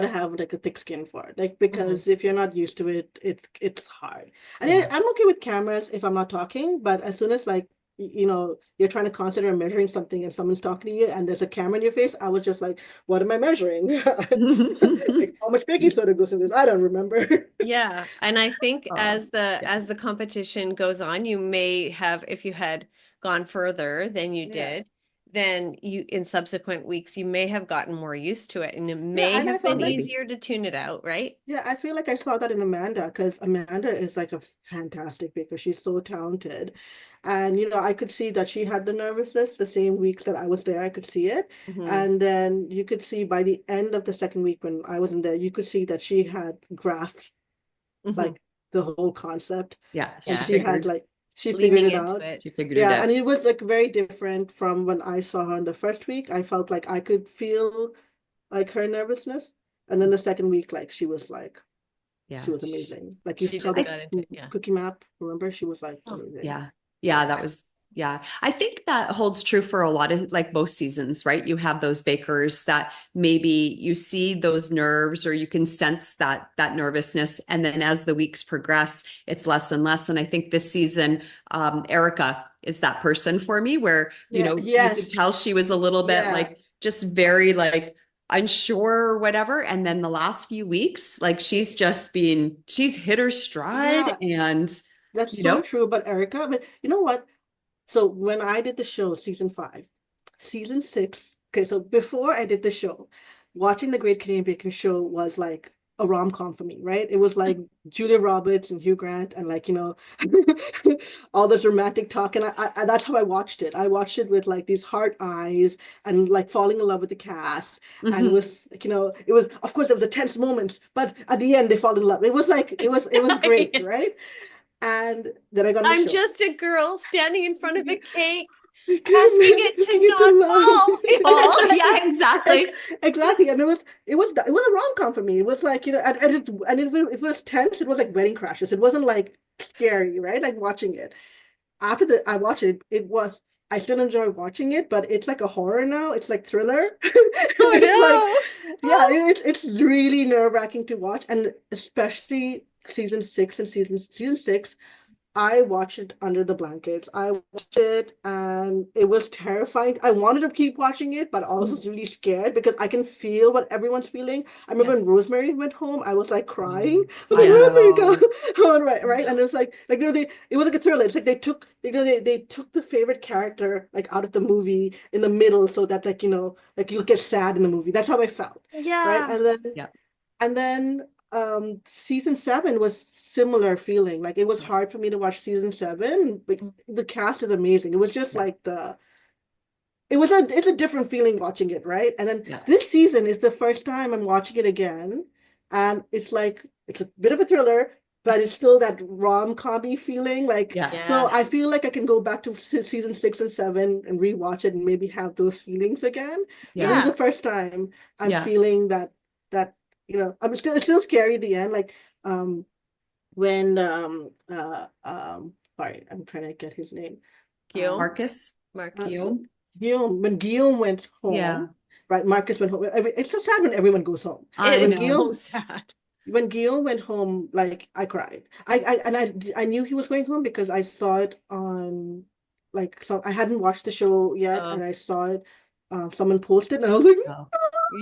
have like a thick skin for it. Like Mhm. because if you're not used to it, it's hard. And Yeah. I'm okay with cameras if I'm not talking, but as soon as like you're trying to consider measuring something and someone's talking to you and there's a camera in your face, I was just like, what am I measuring? Like how much baking soda goes in this? I don't remember. Yeah. And I think Oh, yeah. as the competition goes on, you may have, if you had gone further than you Yeah. did, then you in subsequent weeks you may have gotten more used to it and it Yeah, may and I have been felt like Maybe. easier to tune it out, right? yeah, I feel like I saw that in Amanda because Amanda is like a fantastic baker. She's so talented. And, I could see that she had the nervousness the same weeks that I was there. I could see it. Hmm. And then you could see by the end of the second week when I wasn't there, you could see that she had grasped Hmm. like the whole concept Yeah. and She Yeah. she had figured, like, she figured Leaning it into out. it. she figured it Yeah. And out. it was like very different from when I saw her in the first week. I felt like I could feel like her nervousness. And then the second week, like Yeah. she was amazing. Like you She saw just the I got into it. Yeah. cookie map, remember? She was like Oh, amazing. Yeah. Yeah, that was, yeah. I think that holds true for a lot of like most seasons, right? You have those bakers that maybe you see those nerves or you can sense that nervousness. And then as the weeks progress, it's less and less. And I think this season, Erica is that person for me where, Yeah, you could yes. tell she was a little bit Yeah. like just very like unsure or whatever. And then the last few weeks, like she's hit her stride Yeah. and, That's you so know, true about Erica. But you know what? So when I did the show, season 5, season 6, okay, so before I did the show, watching the Great Canadian Baking Show was like a rom-com for me, right? It was like Julia Roberts and Hugh Grant and like, all this romantic talk. And that's how I watched it. I watched it with like these heart eyes and like falling in love with the cast. And it mhm. was like, it was, of course, there was a tense moments, but at the end they fall in love. It was like, it was great, yeah. right? And then I got on the I'm show. just a girl standing in front of a cake, asking it Looking to into not love. fall. Oh, yeah, Exactly. exactly. Exactly. Just And it was a rom-com for me. It was like, and if it was tense, it was like Wedding Crashes. It wasn't like scary, right? Like watching it. After I watched it, I still enjoy watching it, but it's like a horror now. It's like thriller. Oh It's like, no. yeah, it's really nerve-wracking to watch, and especially season 6 and season 6. I watched it under the blankets. I watched it and it was terrifying. I wanted to keep watching it, but also was really scared because I can feel what everyone's feeling. I remember when Yes. Rosemary went home, I was like crying. I was like, I Yeah. Rosemary, come know. on, right, right. And it was like it was like a thriller. It's like they took the favorite character like out of the movie in the middle so that like like you'll get sad in the movie. That's how I felt, right? Yeah. And then season 7 was similar feeling. Like it was hard for me to watch season 7, but the cast is amazing. It was just Yeah. like it's a different feeling watching it, right? And then Yeah. this season is the first time I'm watching it again, and it's like it's a bit of a thriller, but it's still that rom-commy feeling. Like Yeah. so, Yeah. I feel like I can go back to season 6 and 7 and rewatch it and maybe have those feelings again. But this is Yeah. Yeah. the first time I'm Yeah. feeling that it's still scary at the end. Like when sorry, I'm trying to get his name. Guillaume. Marcus, Marcus. Guillaume. Guillaume, when Guillaume went Yeah. home, right? Marcus went home. It's so sad when everyone goes home. It I When is know. so Guillaume, sad. when Guillaume went home, like I cried. I knew he was going home because I saw it on like, so I hadn't watched the show yet, Oh, and I saw it. Someone posted, and I was like, Oh,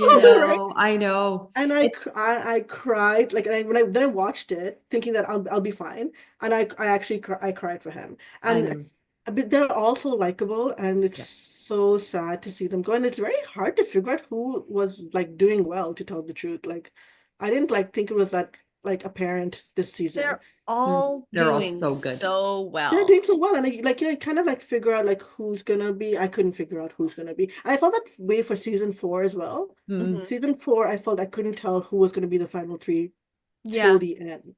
right? no, I know. And It's I cried like, and then I watched it thinking that I'll be fine, and I actually I cried for him, I and know. but they're also likable, and it's Yeah. so sad to see them go, and it's very hard to figure out who was like doing well, to tell the truth. Like, I didn't like think it was that like apparent this season. they're all They're all doing so good. so They're well. doing so well, and like, kind of like figure out like who's gonna be. I couldn't figure out who's gonna be, and I felt that way for season four as well. Mm, Hmm. Season four, I felt I couldn't tell who was gonna be the final three till Yeah, the end.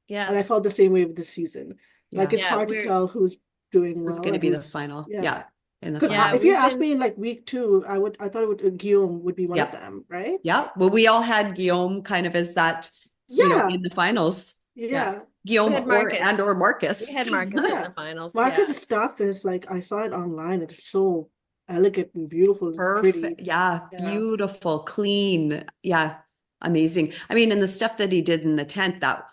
yeah, And I felt the same way with this season. Like, yeah. it's yeah. hard to tell who's doing Who's well going to and be the who's, final? yeah. Yeah, in the Because Yeah, final. if you we've asked been me in like week two, I thought it would Guillaume would be one of Yeah. them, right? Yeah. Well, we all had Guillaume kind of as that, Yeah, in the finals. Yeah. yeah, we Guillaume had and Marcus. or We Marcus. had Marcus in yeah. the finals. Yeah. Marcus's stuff is like, I saw it online. It's so elegant and beautiful and pretty. Perfect. Yeah. Yeah, Beautiful, clean. Yeah. Amazing. I mean, and the stuff that he did in the tent, that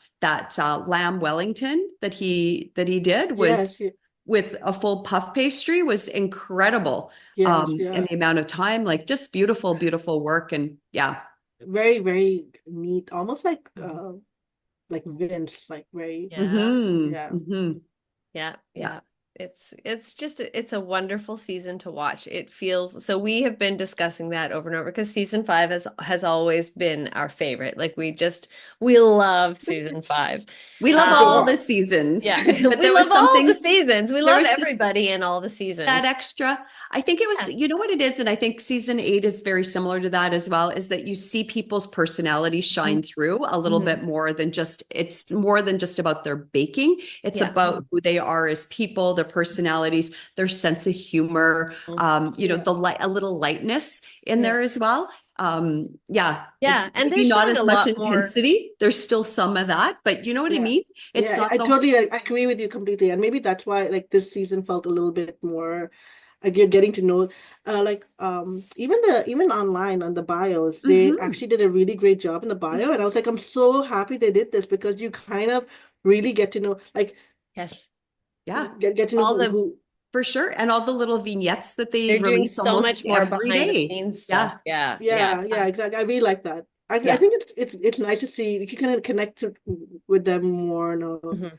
lamb Wellington that he did was yes, with a full puff pastry was incredible. yes, And yeah. the amount of time, like just beautiful, beautiful work. And yeah. Very, very neat, almost like Vince, like very, Yeah. Mm-hmm. yeah. Mm-hmm. Yeah, Yeah. yeah. It's just it's a wonderful season to watch. It feels so we have been discussing that over and over because season 5 has always been our favorite. Like we love season 5. We love all Um the seasons, yeah, but we there love was all the something, seasons. We there love was just everybody in all the that seasons. extra. I think it was, Yeah. you know what it is, and I think season 8 is very similar to that as well, is that you see people's personalities shine through a little Mhm. bit more than just, it's more than just about their baking. It's Yeah. about who they are as people, their personalities, their sense of humor, Yeah. the light, a little lightness in Yeah. there as well. Yeah, Yeah, and they're maybe not showing as a much lot more. intensity. There's still some of that, but you know what I Yeah. mean? It's Yeah, not I the totally I agree with you completely. And maybe that's why like this season felt a little bit more like you're getting to know like even online on the bios, they Mhm. actually did a really great job in the bio. And I was like, I'm so happy they did this because you kind of really get to know like Yes. Yeah, get to know All the who for sure. And all the little vignettes that they they're doing release so much almost more every behind the day. scenes stuff. Yeah. Yeah. Yeah. yeah, exactly. I really like that. I Yeah. think it's nice to see you can kind of connect with them more Mhm.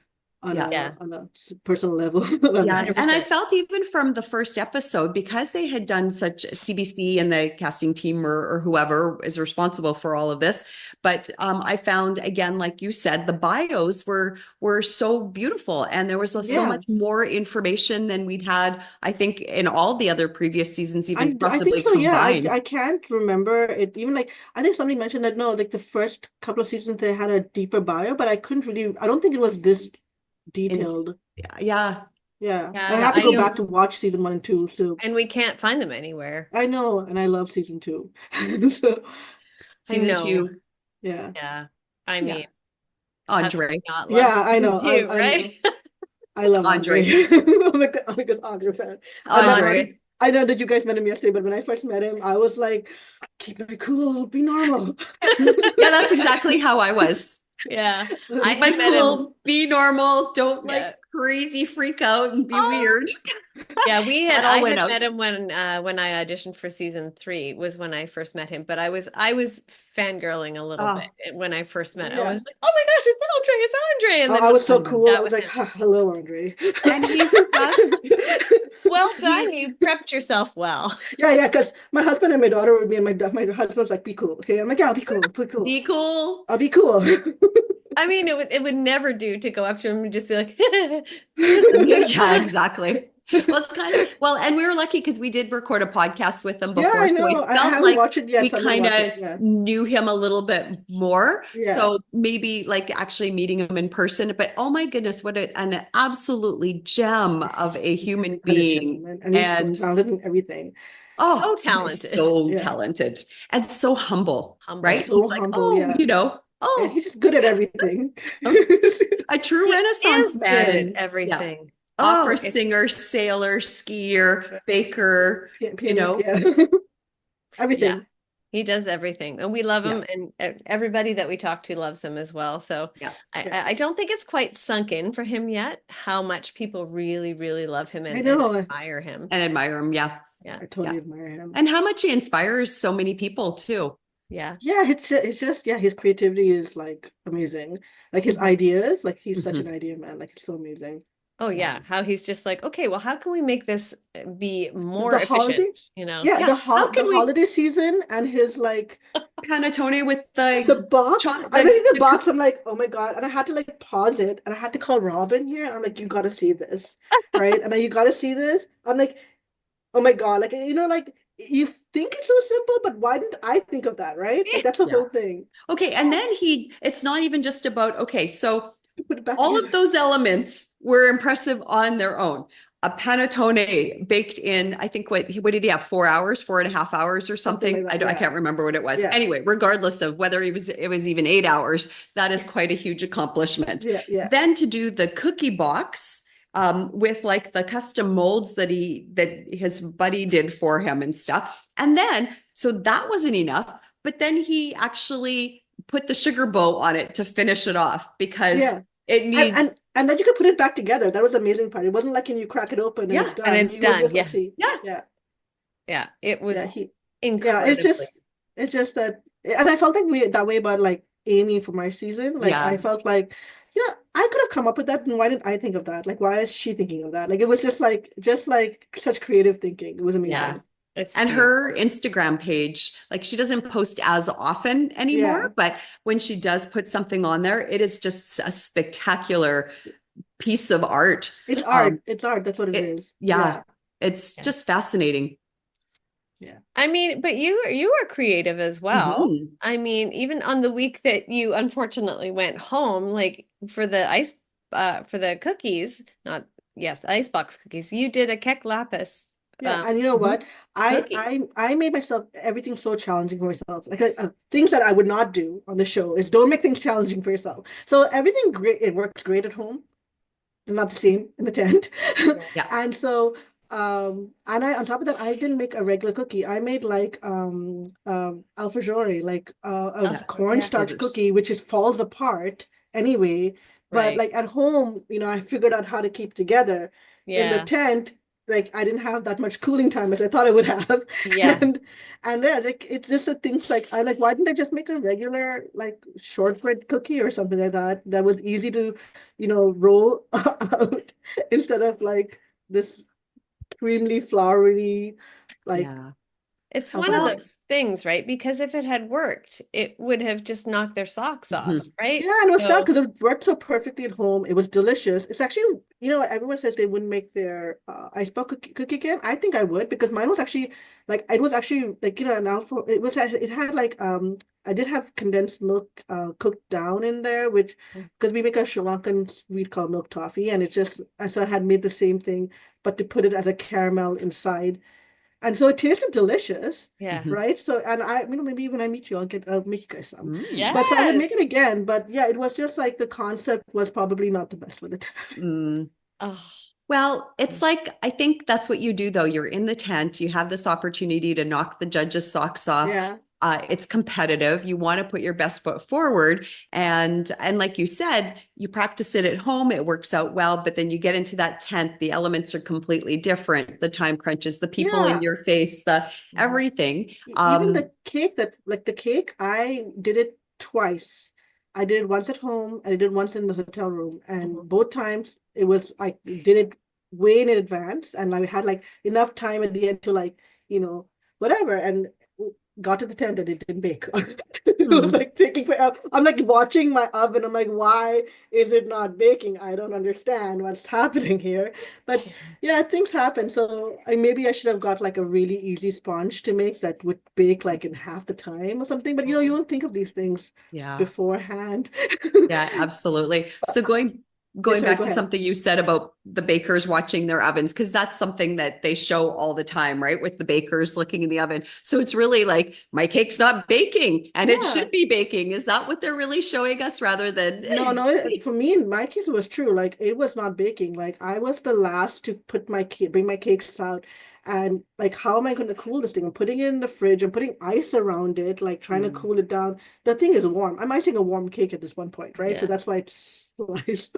Yeah. Yeah. on a personal level. I don't Yeah. know. And I 100%. felt even from the first episode, because they had done such CBC and the casting team or whoever is responsible for all of this. But I found again, like you said, the bios were so beautiful. And there was so Yeah. much more information than we'd had, I think, in all the other previous seasons, even I think possibly so, yeah. combined. I can't remember it even like I think somebody mentioned that no, like the first couple of seasons they had a deeper bio, but I don't think it was this And detailed. yeah. Yeah. And I Yeah. have to I go You back to watch season one and two. So and we can't find them anywhere. I know, and I love season two. So I season know. 2. yeah. Yeah. I Yeah. mean, how could Andre. we not love Yeah, I season know. two, I know. right? I love Andre. Andre. I'm like this Andre fan. I met Andre. Andre. him. I know that you guys met him yesterday, but when I first met him, I was like, keep it cool, be normal. Yeah, that's exactly how I was. Yeah. I Keep had it met him. cool, be normal, don't Yeah. crazy freak out and be Oh, weird. yeah, That I all went had met out. him when I auditioned for season 3 was when I first met him, but I was fangirling a little Oh, bit when I first met him. I Yeah. was like, "Oh my gosh, it's Andre." And Oh, then I when was I so I know. cool. I sat was with like, him, hello, Andre. And he's just, well he, done, you prepped yourself well. Yeah, because my husband and my daughter would be, and my husband was like, be cool. Okay. I'm like, yeah, I'll be cool. Be cool. be cool. I'll be cool. I mean, it would never do to go up to him and just be like, Yeah, exactly. Well, it's kind of, well, and we were lucky because we did record a podcast with him Yeah, before. I So know. I I felt haven't like watched it yet, we so I'm gonna kind watch of it. Yeah. knew him a little bit more. Yeah. So maybe like actually meeting him in person. But oh my goodness, what an absolutely gem of a He's human such a being. gentleman, and he's so And talented in everything. so oh, he's talented, so Yeah. talented and so humble, right? humble. So He's like, humble. oh, Yeah. And oh, he's just good at everything. oh, a true He Renaissance is man. good at And yeah, everything. Oh, opera singer, sailor, skier, baker, Pianist, yeah. yeah. Everything. He does everything, and we love Yeah. him, and everybody that we talk to loves him as well. So Yeah. Yeah. I don't think it's quite sunk in for him yet how much people really, really love him I and know. admire him. And admire him. Yeah. Yeah, I Yeah. totally admire him. And how much he inspires so many people too. yeah. Yeah, it's just yeah, his creativity is like amazing. Like his Mhm. ideas, like he's such an Mhm. idea man. Like it's so amazing. Oh Yeah. yeah, how he's just like, okay, well, how can we make this be more The holiday, efficient, you know? yeah, Yeah. How the can we holiday season and his like panettone with the box. I'm reading the the box. I'm like, oh my God. And I had to like pause it and I had to call Robin here. I'm like, you gotta see this. Right. And then you gotta see this. I'm like, oh my God. Like, like you think it's so simple, but why didn't I think of that? Right. Like that's the Yeah. whole thing. Okay. And then it's not even just about, okay, so Put it back all together. of those elements were impressive on their own. A panettone baked in, I think, what did he have? 4 hours, 4.5 hours or Something something? like that. I Yeah. can't remember what it was. Yeah. Anyway, regardless of whether it was even 8 hours, that is quite a huge accomplishment. Yeah. Yeah. Then to do the cookie box with like the custom molds that his buddy did for him and stuff. And then, so that wasn't enough, but then he actually put the sugar bow on it to finish it off because Yeah. it And, needs, and and then you could put it back together. That was the amazing part. It wasn't like when you crack it open and yeah, it's done. And it's He was done. just Yeah. actually, yeah. yeah, Yeah. It yeah. was Yeah. incredibly. It's just that, and I felt like that way about like Amy from our season. Like Yeah. I felt like, I could have come up with that, and why didn't I think of that? Like, why is she thinking of that? Like, it was just like such creative thinking. It was Yeah. amazing. It's And beautiful. her Instagram page, like she doesn't post as often Yeah. anymore, but when she does put something on there, it is just a spectacular piece of art. It's art. It's art. That's what it It, is. yeah, it's Yeah. just fascinating. Yeah. I mean, but you are creative as well. Mhm. I mean, even on the week that you unfortunately went home, like for the cookies, not yes, icebox cookies, you did a kek lapis Yeah, and you know what? cookie. I made myself everything so challenging for myself. Like things that I would not do on the show is don't make things challenging for yourself. So everything great, it works great at home, not the same in the tent. Yeah. And so and I on top of that, I didn't make a regular cookie. I made like alfajore, like a Yeah. cornstarch Those are cookie, which is falls apart anyway. But Right. like at home, I figured out how to keep together. In the Yeah. tent, like I didn't have that much cooling time as I thought I would have. Yeah. And yeah, like it's just the things like I like why didn't I just make a regular like shortbread cookie or something like that that was easy to, roll out instead of like this creamly floury like Yeah. It's one of Well, those things, right? Because if it had worked, it would have just knocked their socks off, mhm. right? yeah, and it was sad So, because it worked so perfectly at home. It was delicious. It's actually, everyone says they wouldn't make their icebox cookie again. I think I would because mine was actually like it was actually like an alpha. It had like I did have condensed milk cooked down in there, which because we make a Sri Lankan sweet called milk toffee, and it's just so I had made the same thing, but to put it as a caramel inside. And so it tasted delicious, yeah. Mhm. right? So, and maybe when I meet you, I'll make you guys some. Mm. But so I would Yes. make it again. But yeah, it was just like the concept was probably not the best with it. Mm. Oh, Well, it's like, I think that's what you do though. You're in the tent, you have this opportunity to knock the judges' socks off. Yeah. It's competitive. You want to put your best foot forward. And like you said, you practice it at home, it works out well, but then you get into that tent, the elements are completely different. The time crunches, the people in Yeah. your face, the everything. Even the cake the cake, I did it twice. I did it once at home and I did it once in the hotel room. And both times it was I did it way in advance and I had like enough time at the end to like, whatever. And got to the tent and it didn't bake. It was like taking forever. I'm like watching my oven. I'm like, why is it not baking? I don't understand what's happening here. But yeah, things happen. So maybe I should have got like a really easy sponge to make that would bake like in half the time or something. But you don't think of these things Yeah. beforehand. Yeah, absolutely. So going sorry, back go to ahead. something you said about the bakers watching their ovens, because that's something that they show all the time, right? With the bakers looking in the oven. So it's really like, my cake's not baking and it Yeah. should be baking. Is that what they're really showing us rather than No, for me, in my case, it was true. Like, it was not baking. Like, I was the last to bring my cakes out. And like, how am I going to cool this thing? I'm putting it in the fridge. I'm putting ice around it, like trying to cool it down. The thing is warm. I'm icing a warm cake at this one point, right? So Yeah. that's why it's sliced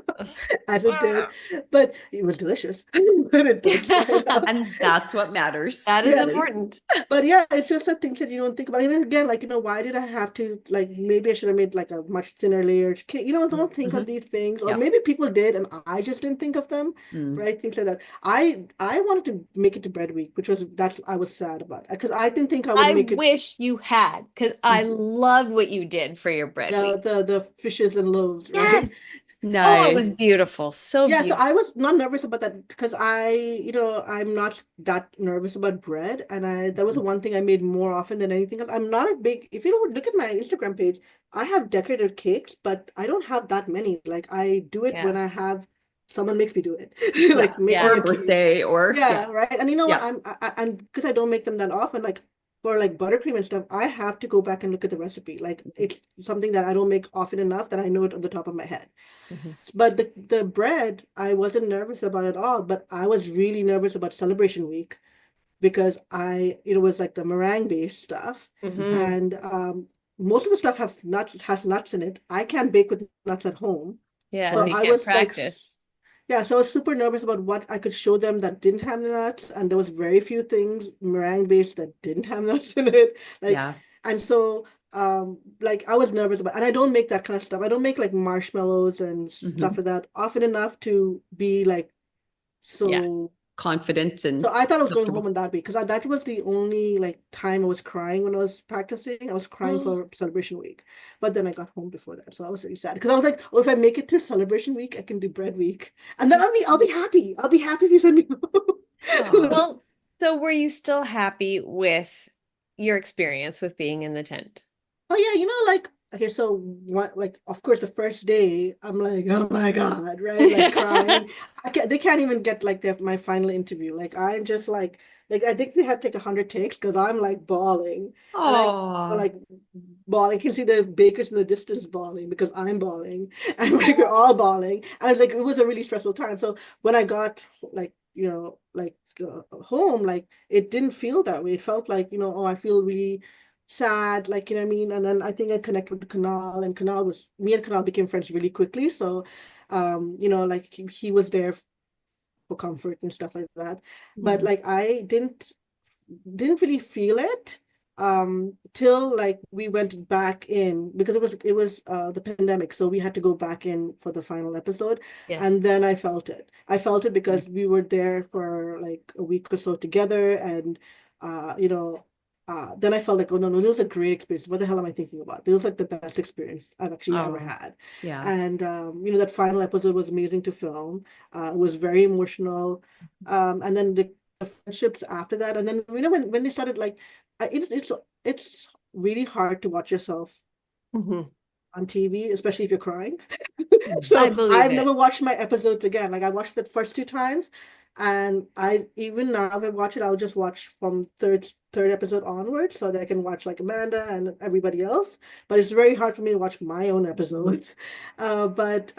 as it did. But it was delicious. But it did slide out. And that's what matters. That is Yeah. important. But yeah, it's just the things that you don't think about. And again, like, why did I have to, like, maybe I should have made like a much thinner layered cake. Don't think of Mhm. these things. Or Yep. maybe people did and I just didn't think of them, Mm. right? Things like that. I wanted to make it to bread week, that's I was sad about. Because I didn't think I would I make it wish you had, because I loved what you did for your bread week. the fishes and loaves, right? Yes. Oh, it was Nice. beautiful. So Yeah, so beautiful. I was not nervous about that because I'm not that nervous about bread. And that was the Mhm. one thing I made more often than anything else. I'm not a big, if you look at my Instagram page, I have decorated cakes, but I don't have that many. Like I do it when Yeah. I have someone makes me do it. Yeah. Like make Yeah. me Or a a cake. birthday or Yeah, yeah. right. And you know what? Yeah. And because I don't make them that often, like for like buttercream and stuff, I have to go back and look at the recipe. Like it's something that I don't make often enough that I know it on the top of my head. Mhm. But the bread, I wasn't nervous about at all, but I was really nervous about celebration week because it was like the meringue based stuff. Hmm. And most of the stuff has nuts in it. I can't bake with nuts at home. Yeah, So so you Course. I can't was like, practice. yeah, so I was super nervous about what I could show them that didn't have the nuts, and there was very few things meringue based that didn't have nuts in it. Like, Yeah. and so like I was nervous about, and I don't make that kind of stuff. I don't make like marshmallows and stuff Mhm. like that often enough to be like Yeah. so. Confident So and I thought I was going home comfortable. on that week because that was the only like time I was crying when I was practicing. I was crying Oh, for celebration week, but then I got home before that, so I was really sad because I was like, oh, if I make it through celebration week, I can do bread week, and then I'll be happy. I'll be happy if you send me home. Aw. well, so were you still happy with your experience with being in the tent? Oh yeah, like okay, so what like of course the first day I'm like, oh my God, right? Like crying. They can't even get like my final interview. Like I'm just like I think they had to take 100 takes because I'm like bawling. And Oh. like bawling. I can see the bakers in the distance bawling because I'm bawling. And like we're all bawling. And like it was a really stressful time. So when I got like, home, like it didn't feel that way. It felt like, oh, I feel really sad, like, what I mean? And then I think I connected with Kunal, and me and Kunal became friends really quickly. So, like he was there for comfort and stuff like that. But Mhm. like I didn't really feel it till like we went back in because it was the pandemic, so we had to go back in for the final episode. Yes. And then I felt it because we were there for like a week or so together. And uh you know then I felt like, oh no, no, this was a great experience. What the hell am I thinking about? This was like the best experience I've actually ever Oh, had. yeah. And that final episode was amazing to film. It was very emotional. And then the friendships after that. And then when they started like it's really hard to watch yourself Hmm. on TV, especially if you're crying. Mm. I So believe I've it. never watched my episodes again. Like I watched the first two times, and I even now if I watch it, I'll just watch from third episode onwards so that I can watch like Amanda and everybody else. But it's very hard for me to watch my own episodes. But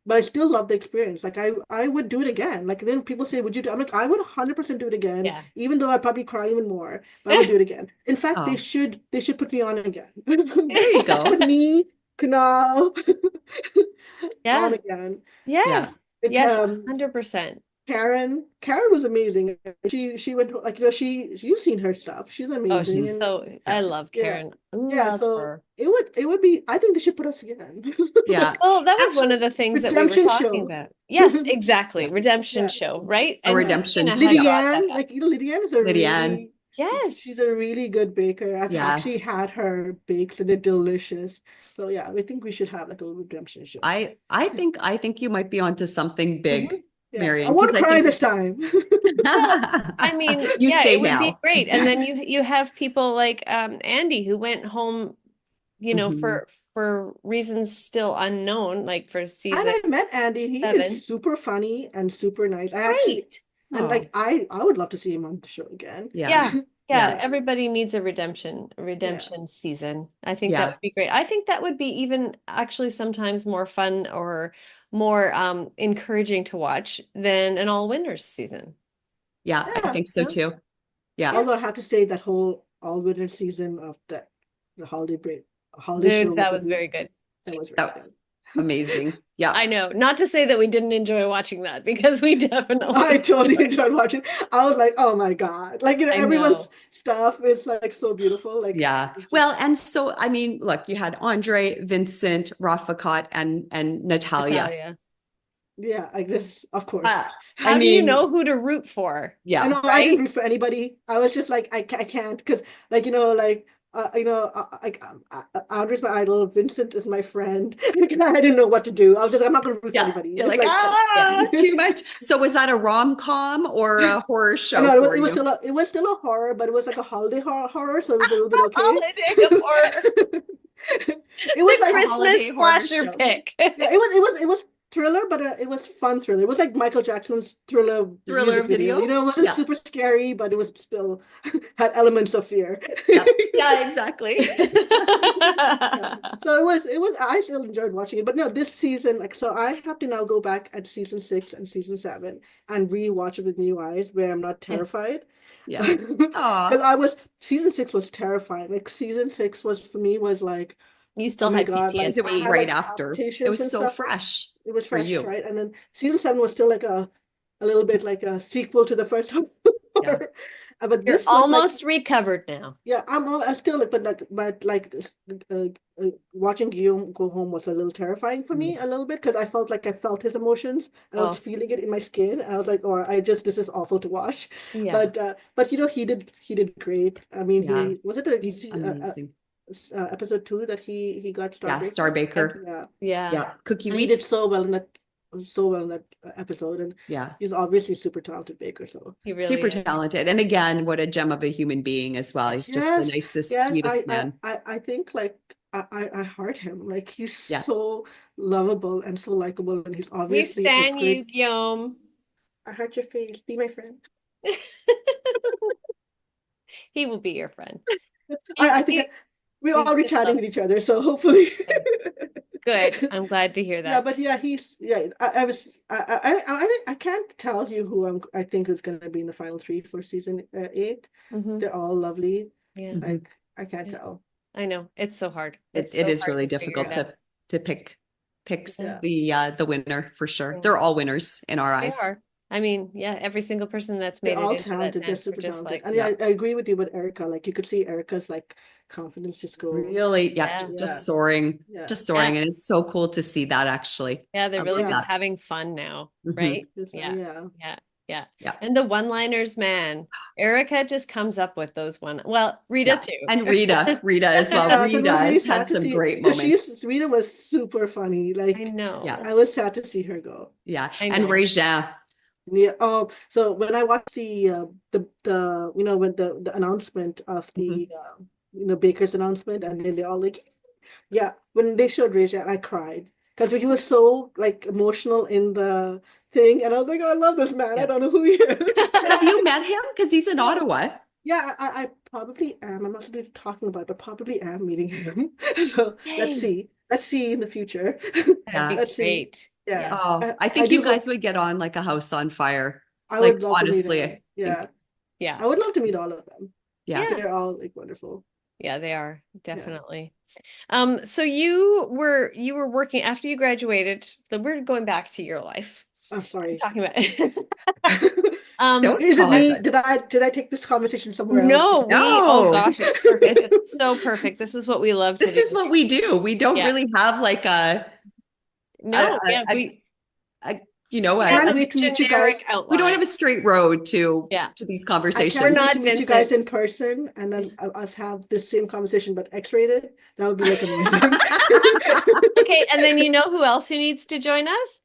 I still love the experience. Like I would do it again. Like then people say, would you do? I'm like, I would 100% do it again, Yeah. even though I'd probably cry even more, but I would do it again. In fact, they Oh, should they should put me on again. there you They should put go. me, Kunal, on Yeah. again. Yes. Yeah. Like, Yes, 100%. Karen was amazing. She went like you've seen her stuff. She's Oh, amazing. she's Mhm. And so, Yeah. I love yeah, Karen. yeah. Love So her. it would be. I think they should put us again. Yeah. Well, that was one Actually, of the things that we were Redemption talking show. about. Yes, exactly. yeah. Redemption Yeah, show, right? A And yeah. Cristina redemption. had Yeah. brought that Lydiane, up. like Lydiane is a Lydiane. really she's Yes. a really good baker. I've actually Yes. had her bakes and they're delicious. So yeah, I think we should have like a little redemption show. I think you might be onto something Mhm. big, Yeah, I Marian, want because to I cry think this time. Well, I mean, you yeah, say it would be now. great. And then you have people like Andy who went home, Mhm. for reasons still unknown, like for And season I met Andy. He is 7. super funny and super nice. Great. And Oh, like I would love to see him on the show again. yeah. Yeah. Yeah, Yeah. Yeah, everybody needs a yeah. redemption season. I think that Yeah. would be great. I think that would be even actually sometimes more fun or more encouraging to watch than an all winners season. Yeah, I Yeah. think so Yeah. too. Yeah. Although I have to say that whole all winter season of the holiday break holiday show Dude, that was was very good. that was really That was good. amazing. Yeah. I know. Not to say that we didn't enjoy watching that because we I definitely totally did. enjoyed watching. I was like, oh my God. Like, I everyone's know. stuff is like so beautiful. Like Yeah. it's just Well, and so I mean, look, you had Andre, Vincent, Rafakat, and Natalia. Natalia. yeah, I guess of course. Uh, I How do you mean, know who to root for? I yeah. know I didn't Right? root for anybody. I was just like I can't because like like Andre's my idol. Vincent is my friend. I didn't know what to do. I'm not gonna root for Yeah. anybody. You're It's like, like Yeah. too much. So was that a rom-com or a horror show no, for it was you? still a horror, but it was like a holiday horror, so it was a little bit okay. Holiday horror. It was The like A Christmas holiday horror slasher show. pick. yeah, it was thriller, but it was fun thriller. It was like Michael Jackson's Thriller Thriller music video. video? It wasn't Yeah. super scary, but it was still had elements of fear. Yeah. Yeah, exactly. Yeah. So it was I still enjoyed watching it. But no, this season, like so I have to now go back at season 6 and season 7 and rewatch it with new eyes where I'm not Yes. terrified. Yeah. Because Aw. season 6 was terrifying. Like season 6 was for me was like, You oh still my had God, like Because it I was had PTSD. right like after. It palpitations was and so stuff. fresh It was for fresh, you. right? And then season 7 was still like a little bit like a sequel to the first one. Yeah. But You're this was like almost recovered now. yeah, I'm still like, but uh, watching Guillaume go home was a little terrifying for Mm. me a little bit because I felt like I felt his emotions and I was Oh, feeling it in my skin and I was like, oh, this is awful to watch. yeah. But he did great. I mean, Yeah. he was it He's amazing. episode 2 that he got Yeah. Starbreaker. Star Baker. Yeah, Yeah. Yeah. Cookie and he Wheat. did so well in that episode, and Yeah. he's obviously super talented baker. So He really Super is. talented. And again, what a gem of a human being as well. He's just the yes, nicest, yes, sweetest man. I think like I heart him. Like he's Yeah. so lovable and so likable, and he's We obviously a stan you, great. Guillaume. I heart your face. Be my friend. He will be your friend. I think we're He's already just chatting with lovely. each other, so hopefully. Good. I'm glad to hear Yeah, that. but yeah, I was I can't tell you who I think is going to be in the final three for season 8. Mhm. They're all lovely. Yeah, Mhm. Like I can't Yeah. tell. I know. It's so hard. It, It's it so is hard really to figure difficult it out. to pick Yeah. the winner for sure. Yeah. They're all winners in our They eyes. are. I mean, yeah, every single person that's They're made it all into that talented. They're tent, we're super just talented. like, And Yeah. I agree with you with Erica. Like you could see Erica's like confidence just go. Really, yeah, yeah, Yeah. just soaring, Yeah. just soaring. And it's so cool to see that actually. yeah, they're I really love just Yeah. having fun now, Mhm. right? Just, Yeah, yeah. yeah, yeah. Yeah. And the one-liners, man, Erica just comes up with those well, Rita Yeah. too. And Rita as well. Yeah, so it Rita was really has sad had to some see great because moments. Rita was super funny. I Like Yeah. know. I was sad to see her go. Yeah. I And know. Regin. Yeah. So when I watched the when the announcement of the Baker's announcement, and then they all like, yeah, when they showed Rachel, I cried because he was so like emotional in the thing, and I was like, oh, I love this man. I Yeah. don't know who he is. Have you met him? Because he's in Ottawa. Yeah, I probably am. I'm not supposed to be talking about it, but probably am meeting him. So let's Yay. see. Let's see in the future. Yeah. That'd be Let's see. great. Yeah. Oh, I I think do you hope guys would get on like a house on fire. I Like would love to meet honestly, him. I Yeah. think. Yeah. I would love to meet all of them. Yeah. Yeah. They're all like wonderful. Yeah, they are definitely. So you were working after you graduated. We're going back to your life. I'm sorry. Talking about Don't Is it me? apologize. Did I take this conversation somewhere else? no, oh No. gosh, it's perfect. It's so perfect. This is what we love to This do. is what we do. We don't Yeah. really have like No, a- yeah, a- we I can't wait to meet you guys. generic outline. we don't have a straight road Yeah. to these I conversations. can't We're wait not to meet you guys Vincent. in person and then us have the same conversation but X-rated. That would be like amazing. Okay, and then you know who else who needs to join us?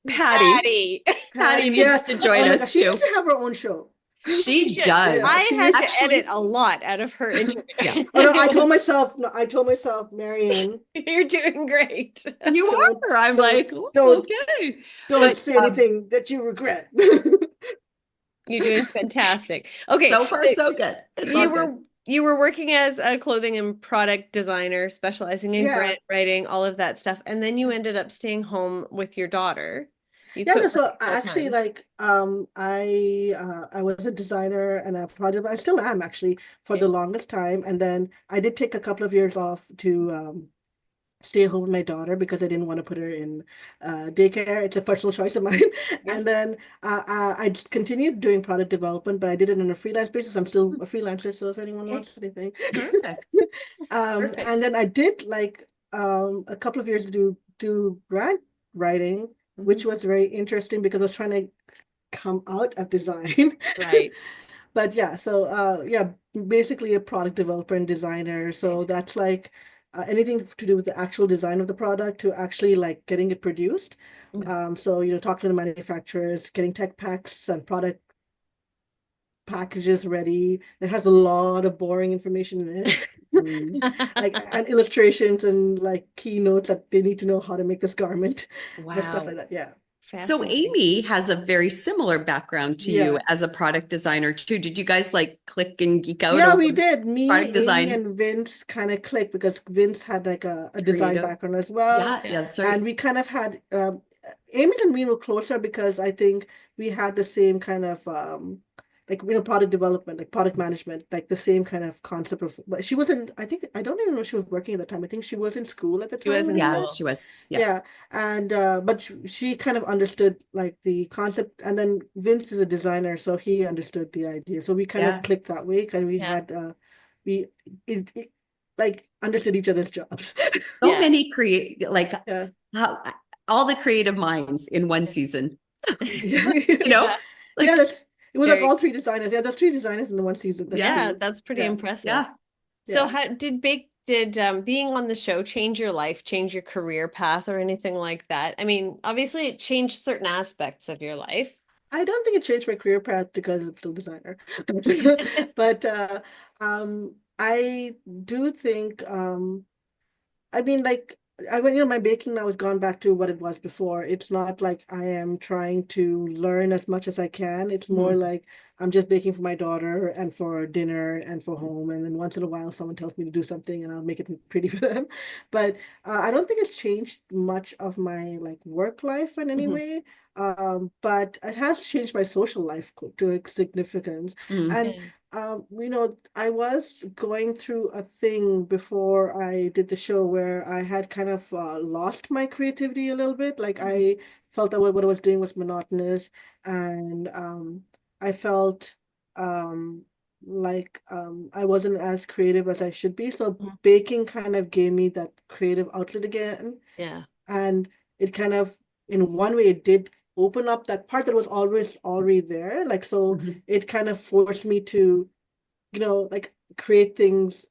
Patty. Patty needs Yeah. to join Oh my us gosh, she needs too. to have her own show. She should. does. Yeah. I she had is to actually- edit a lot out of her interview. Yeah. Oh no, I told myself, Marian, You're doing great. You Don't- are. I'm don't- like, "Oh, don't- okay. don't But, say anything that you regret. You're doing fantastic. Okay, So far, so good. It's all you good. were working as a clothing and product designer, specializing in Yeah. grant writing, all of that stuff, and then you ended up staying home with your daughter. You Yeah, quit no, so working full actually, time. like, I was a designer and a project. I still am actually for the Okay. longest time, and then I did take a couple of years off to stay home with my daughter because I didn't want to put her in daycare. It's a personal choice of mine. Yes. And then I just continued doing product development, but I did it on a freelance basis. I'm still a freelancer, so if anyone Okay. wants anything. Perfect. Perfect. And then I did like a couple of years to do grant writing, which Mhm. was very interesting because I was trying to come out of design. Right. But yeah, so yeah, basically a product developer and designer. Okay. So that's like anything to do with the actual design of the product to actually like getting it produced. Mhm. So talking to the manufacturers, getting tech packs and product packages ready. It has a lot of boring information in it. Mm. Like and illustrations and like keynotes that they need to know how to make this garment, but stuff like Wow. that. Yeah. So Fascinating. Amy has a very similar background to you Yeah. as a product designer too. Did you guys like click and geek out Yeah, over we did. Me, product Amy, design and Vince kind of clicked because Vince had like a design creative? background as well. Yeah, Yeah. yeah, that's right. And we kind of had Amy and me were closer because I think we had the same kind of like product development, like product management, like the same kind of concept of, but she wasn't, I think I don't even know if she was working at the time. I think she was in school at the She time was when in we Yeah, met. school. she was. Yeah. Yeah, and but she kind of understood like the concept, and then Vince is a designer, so he understood the idea. So we kind of Yeah. clicked that way, and we Yeah. had we it like understood each other's jobs. So Yeah. many create like Yeah. how all the creative minds in one season. You know? Yeah. Yeah, Like, that's it was like Very. all three designers. Yeah, there's three designers in the one season. That's yeah, Yeah, true. that's pretty Yeah, impressive. yeah. So yeah. how did being on the show change your life, change your career path or anything like that? I mean, obviously it changed certain aspects of your life. I don't think it changed my career path because I'm still a designer. But I do think I mean, like, my baking now has gone back to what it was before. It's not like I am trying to learn as much as I can. It's more Mhm. like I'm just baking for my daughter and for dinner and for home. And then once in a while, someone tells me to do something and I'll make it pretty for them. But I don't think it's changed much of my like work life in any Mhm. way. But it has changed my social life to a significance. Mm. And Yeah. I was going through a thing before I did the show where I had kind of lost my creativity a little bit. Like Mhm. I felt that what I was doing was monotonous, and I felt um, like I wasn't as creative as I should be. So Mhm. baking kind of gave me that creative outlet again, Yeah. and it kind of, in one way, it did open up that part that was always already there. Like so, Mhm. it kind of forced me to like create things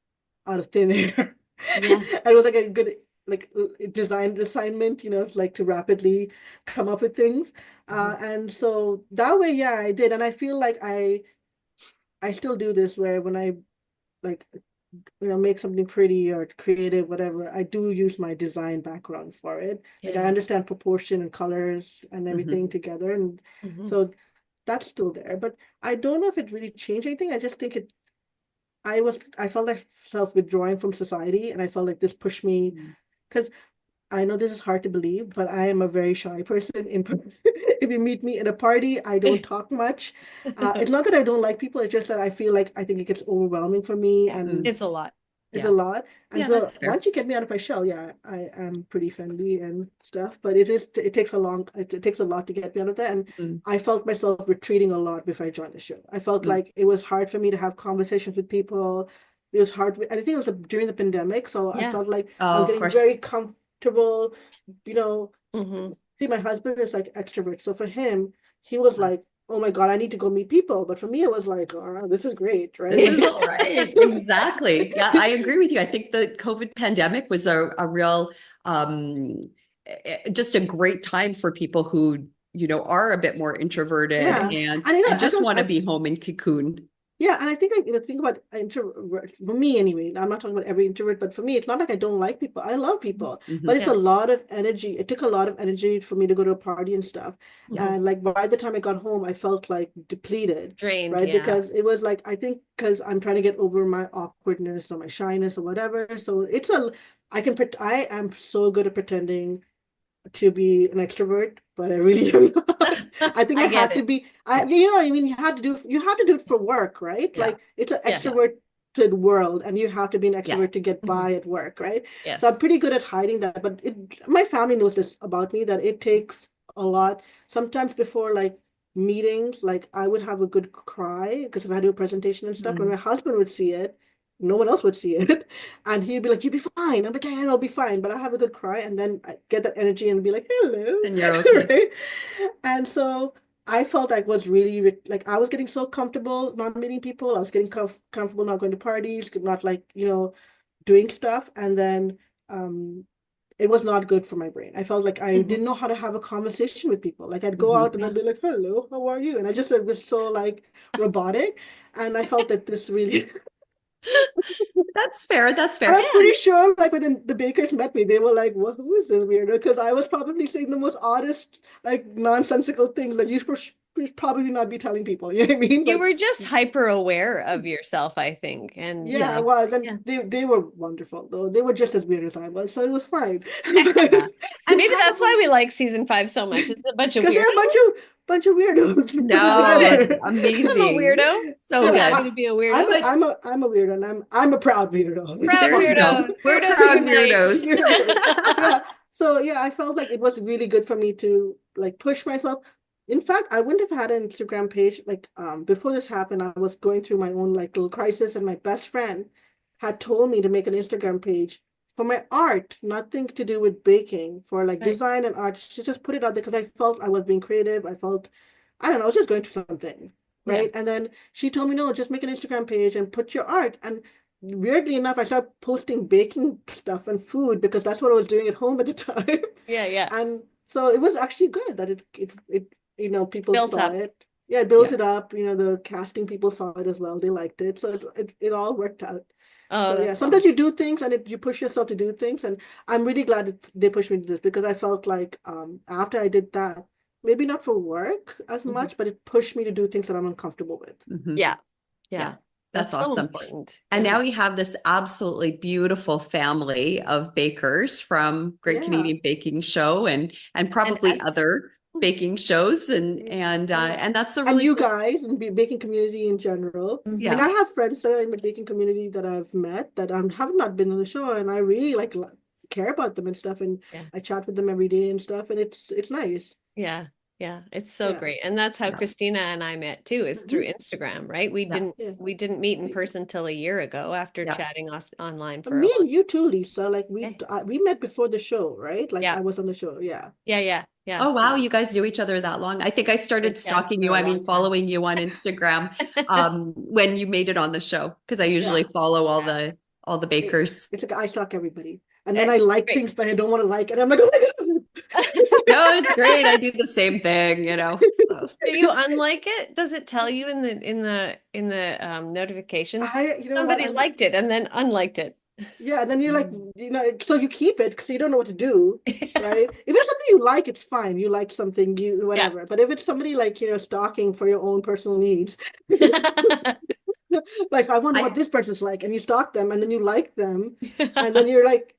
out of thin air. Yeah. And it was like a good like design assignment, like to rapidly come up with things. Mhm. And so that way, yeah, I did. And I feel like I still do this where when I like make something pretty or creative, whatever, I do use my design background for it. Like I Yeah. understand proportion and colors and Mhm. everything together. And Mhm. so that's still there. But I don't know if it really changed anything. I just think I felt myself withdrawing from society, and I felt like this pushed me Mhm. because I know this is hard to believe, but I am a very shy person. If you meet me at a party, I don't talk much. It's not that I don't like people; it's just that I feel like I think it gets overwhelming for me, Yeah. and Mm. It's a lot. it's a Yeah. lot. And Yeah, so that's fair. once you get me out of my shell, yeah, I am pretty friendly and stuff. But it takes it takes a lot to get me out of that. And Mm. I felt myself retreating a lot before I joined the show. I felt Mm. like it was hard for me to have conversations with people. It was hard. I think it was during the pandemic, so I Yeah. felt like I Oh, was of getting course. very comfortable. You know, Mhm. See, my husband is like extrovert, so for him, he was like, "Oh my God, I need to go meet people." But for me, it was like, "Oh, this is great, right?" This is Like, all right. Exactly. Yeah, I agree with you. I think the COVID pandemic was a real, um, just a great time for people who, are a bit more introverted yeah, and and and just want to be home and cocoon. yeah, and I think think about introvert for me anyway. I'm not talking about every introvert, but for me, it's not like I don't like people. I love people, but Mhm. it's Yeah. a lot of energy. It took a lot of energy for me to go to a party and stuff. Mhm. And like by the time I got home, I felt like depleted, Drained. right? Yeah. Because it was like I think because I'm trying to get over my awkwardness or my shyness or whatever. So I am so good at pretending to be an extrovert but I really am not. I think I I get had to it. be, you know, I mean, you have to do it for work, right? Yeah. Like it's an Yes. extroverted world and you have to be an Yeah. extrovert to get Mhm. by at work, right? Yes. So I'm pretty good at hiding that, but my family knows this about me that it takes a lot. Sometimes before like meetings, like I would have a good cry because if I had to do a presentation and stuff, when my husband would see it, no one else would see it. And he'd be like, "You'll be fine." I'm like, "Yeah, I'll be fine." But I have a good cry and then I get that energy and be like, "Hello." And you're okay. Right? And so I felt like was really like I was getting so comfortable not meeting people. I was getting comfortable not going to parties, not like, you know, doing stuff. And then it was not good for my brain. I felt like I Mhm. didn't know how to have a conversation with people. Like I'd go out and Yeah. I'd be like, "Hello, how are you?" And I just it was so like robotic. And I felt that this really That's fair. That's And fair. I'm pretty sure, like, when the bakers met me, they were like, "Well, who is this weirdo?" Because I was probably saying the most oddest, like, nonsensical things that you should probably not be telling people. You know what I mean? You But were just hyper aware of yourself, I think. And yeah, I was, and yeah. they were wonderful though. They were just as weird as I was, so it was fine. Yeah. And Maybe that's why probably we like season 5 so much. It's a bunch of Because they're a weirdos. bunch of weirdos put it Love no, it. together. I'm a amazing. weirdo. So I'm Yeah, happy good. to be a weirdo. I'm a But I'm a I'm a weirdo, and I'm a proud weirdo. Proud there you go. weirdos. We're Weirdos proud unite. weirdos. Yeah. So yeah, I felt like it was really good for me to like push myself. In fact, I wouldn't have had an Instagram page like before this happened. I was going through my own like little crisis, and my best friend had told me to make an Instagram page for my art, nothing to do with baking, for like Right. design and art. She just put it out there because I felt I was being creative. I felt I don't know, I was just going through something, Yeah. right? And then she told me, no, just make an Instagram page and put your art. And weirdly enough, I started posting baking stuff and food because that's what I was doing at home at the time. Yeah. Yeah. And so it was actually good that it you know, people Built saw up. it. Yeah, it built Yeah. it up. You know, the casting people saw it as well. They liked it. So it all worked out. Oh, So yeah, that's sometimes fun. you do things and you push yourself to do things. And I'm really glad that they pushed me to this because I felt like after I did that, maybe not for work as Mhm. much, but it pushed me to do things that I'm uncomfortable with. Mhm. Yeah. Yeah. Yeah. That's That's so awesome. important. And Yeah. now you have this absolutely beautiful family of bakers from Great Yeah. Canadian Baking Show and And probably us. other baking shows Yeah. and that's a And really you cool. guys and baking community in general. Like Yeah. I Mhm. have friends that are in the baking community that I've met that have not been on the show, and I really like care about them and stuff, and Yeah. I chat with them every day and stuff, and it's nice. Yeah. Yeah. It's so Yeah. great. And that's how Yeah. Christina and I met too, is through Mhm. Instagram, right? We Yeah. didn't Yeah. we didn't meet in person till a year ago after Yeah. chatting us online But for a me long and you too, Lisa. Like time. we met before the show, right? Like Yeah. I was on the show. Yeah. Yeah. Yeah. Yeah. Oh wow, you guys knew each other that long. I think I started Yeah. stalking For you, a I long mean time. following you on Instagram when you made it on the show because I Yeah. usually follow Yeah. all the It, bakers. it's like I stalk everybody, and then Eh, I like Great. things, but I don't want to like, and I'm like, oh my No, it's great. I do the same thing, you know. So, Do you unlike it? Does it tell you in the notifications? you know what? Somebody liked it and then unliked it. Yeah, and then you're like, you know, so you keep it because you don't know what to do, right? If it's something you like, it's fine. You like something, you Yeah. whatever. But if it's somebody like, you know, stalking for your own personal needs, like I wonder what I this person's like, and you stalk them, and then you like them, and then you're like,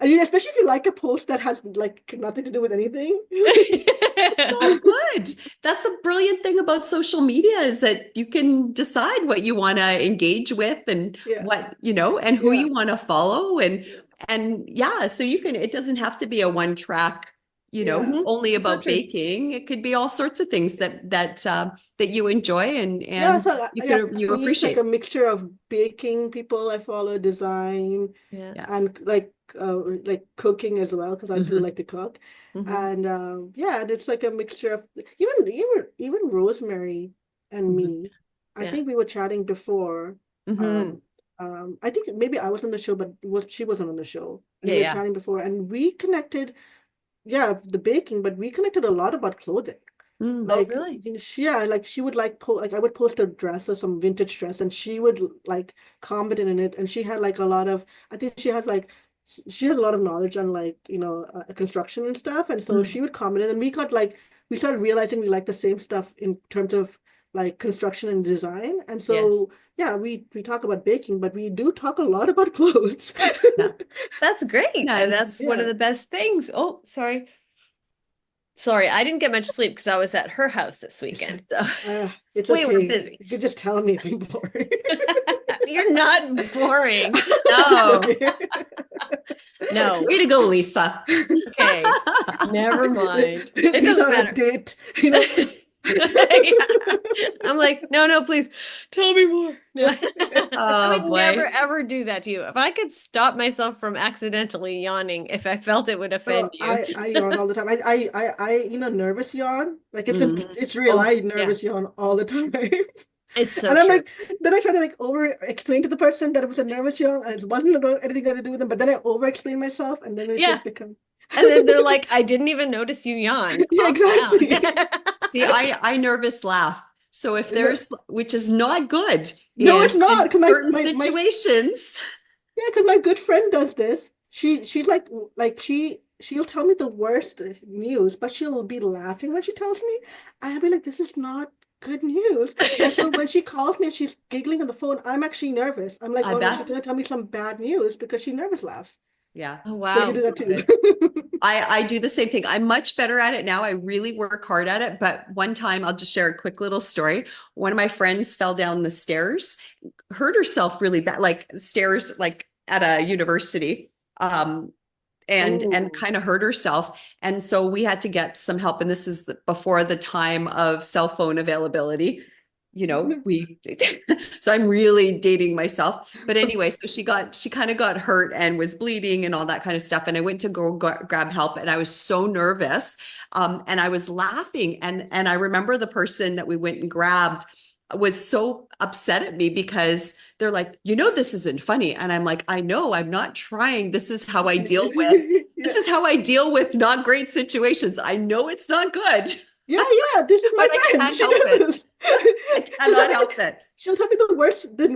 and you, especially if you like a post that has like nothing to do with anything. it's all good. That's a brilliant thing about social media is that you can decide what you want to engage with and Yeah, what, you know, and who yeah, you want to follow and yeah, so you can it doesn't have to be a one track, you know, yeah. Mhm. only So about true. baking. It could be all sorts of things that you enjoy Yeah, and so you yeah, could you for me, it's like a appreciate. mixture of baking people I follow, design, Yeah. Yeah. and like cooking as well because I do Mhm. like to cook, Mhm. and yeah, and it's like a mixture of even Rosemary and Mhm. me. I Yeah. think we were chatting before. Mhm. Um, I think maybe I was on the show, but she wasn't on the show, and Yeah, we were yeah. chatting before, and we connected. Yeah, the baking, but we connected a lot about clothing. Mm. Oh, Like really? yeah, like she would like like I would post a dress or some vintage dress, and she would like comment in it, and she had like a lot of I think she has like she has a lot of knowledge on like you know construction and stuff, and so Mm. she would comment, and we got like we started realizing we like the same stuff in terms of like construction and design, and Yes. so yeah, we talk about baking, but we do talk a lot about clothes. Yeah. That's great. And Nice. that's one of Yeah. the best things. Oh, sorry. Sorry, I didn't get much sleep because I was at her house this weekend. So It's we were okay. busy. You could just tell me if I'm boring. You're not boring. No. Okay. No. Way to go, Lisa. Okay. Never mind. Is It Lisa doesn't on a matter. date? You know? Yeah. I'm like, no, please tell me more. No. I Oh would never boy. ever do that to you. If I could stop myself from accidentally yawning, if I felt it would offend So you. I yawn all the time. Nervous yawn. Like Mhm. it's real. Oh, I yeah. nervous yawn all the time. It's so And I'm true. like, then I try to like over explain to the person that it was a nervous yawn and it wasn't about anything got to do with them. But then I over explain myself and then it Yeah. just becomes And then they're like, I didn't even notice you yawned. yeah, Calm down. exactly. See, I nervous laugh. So if No, there's, which is not good no, it's not in because certain situations. yeah, because my good friend does this. She's like she'll tell me the worst news, but she'll be laughing when she tells me. I'll be like, this is not good news. And so when she calls me and she's giggling on the phone, I'm actually nervous. I'm like, I oh no, she's bet. gonna tell me some bad news because she nervous laughs. Yeah. Oh, So you wow. do that too. I do the same thing. I'm much better at it now. I really work hard at it. But one time, I'll just share a quick little story. One of my friends fell down the stairs, hurt herself really bad, like stairs, like at a university, and Oh. kind of hurt herself. And so we had to get some help. And this is before the time of cell phone availability. We so I'm really dating myself. But anyway, so she kind of got hurt and was bleeding and all that kind of stuff. And I went to go grab help and I was so nervous. And I was laughing. And I remember the person that we went and grabbed was so upset at me because they're like, this isn't funny. And I'm like, I know, I'm not trying. This is how I deal with Yeah. this is how I deal with not great situations. I know it's not good, Yeah, yeah, this is my but I friend. can't She help does it. this. I She'll tell cannot me help it. she'll tell me the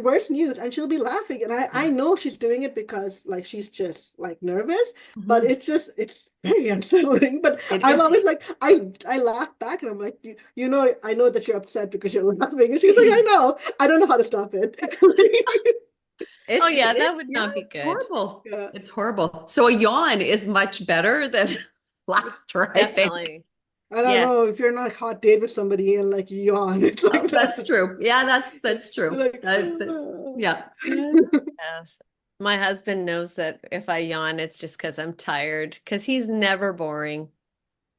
worst news and she'll be laughing and I know she's doing it because like she's just like nervous, but Mhm. it's very unsettling. But It I'm is. always like I laugh back and I'm like, you know, I know that you're upset because you're laughing. And she's like, I know. I don't know how to stop it. Oh, It's yeah, it that would yeah, not be it's good. horrible. Yeah. It's horrible. So a yawn is much better than laughter, I think. Definitely. I don't Yes. know if you're on a hot date with somebody and like you yawn, it's Oh, like that's that. true. Yeah, that's true. Like Yeah. Yes. My husband knows that if I yawn, it's just because I'm tired, because he's never boring.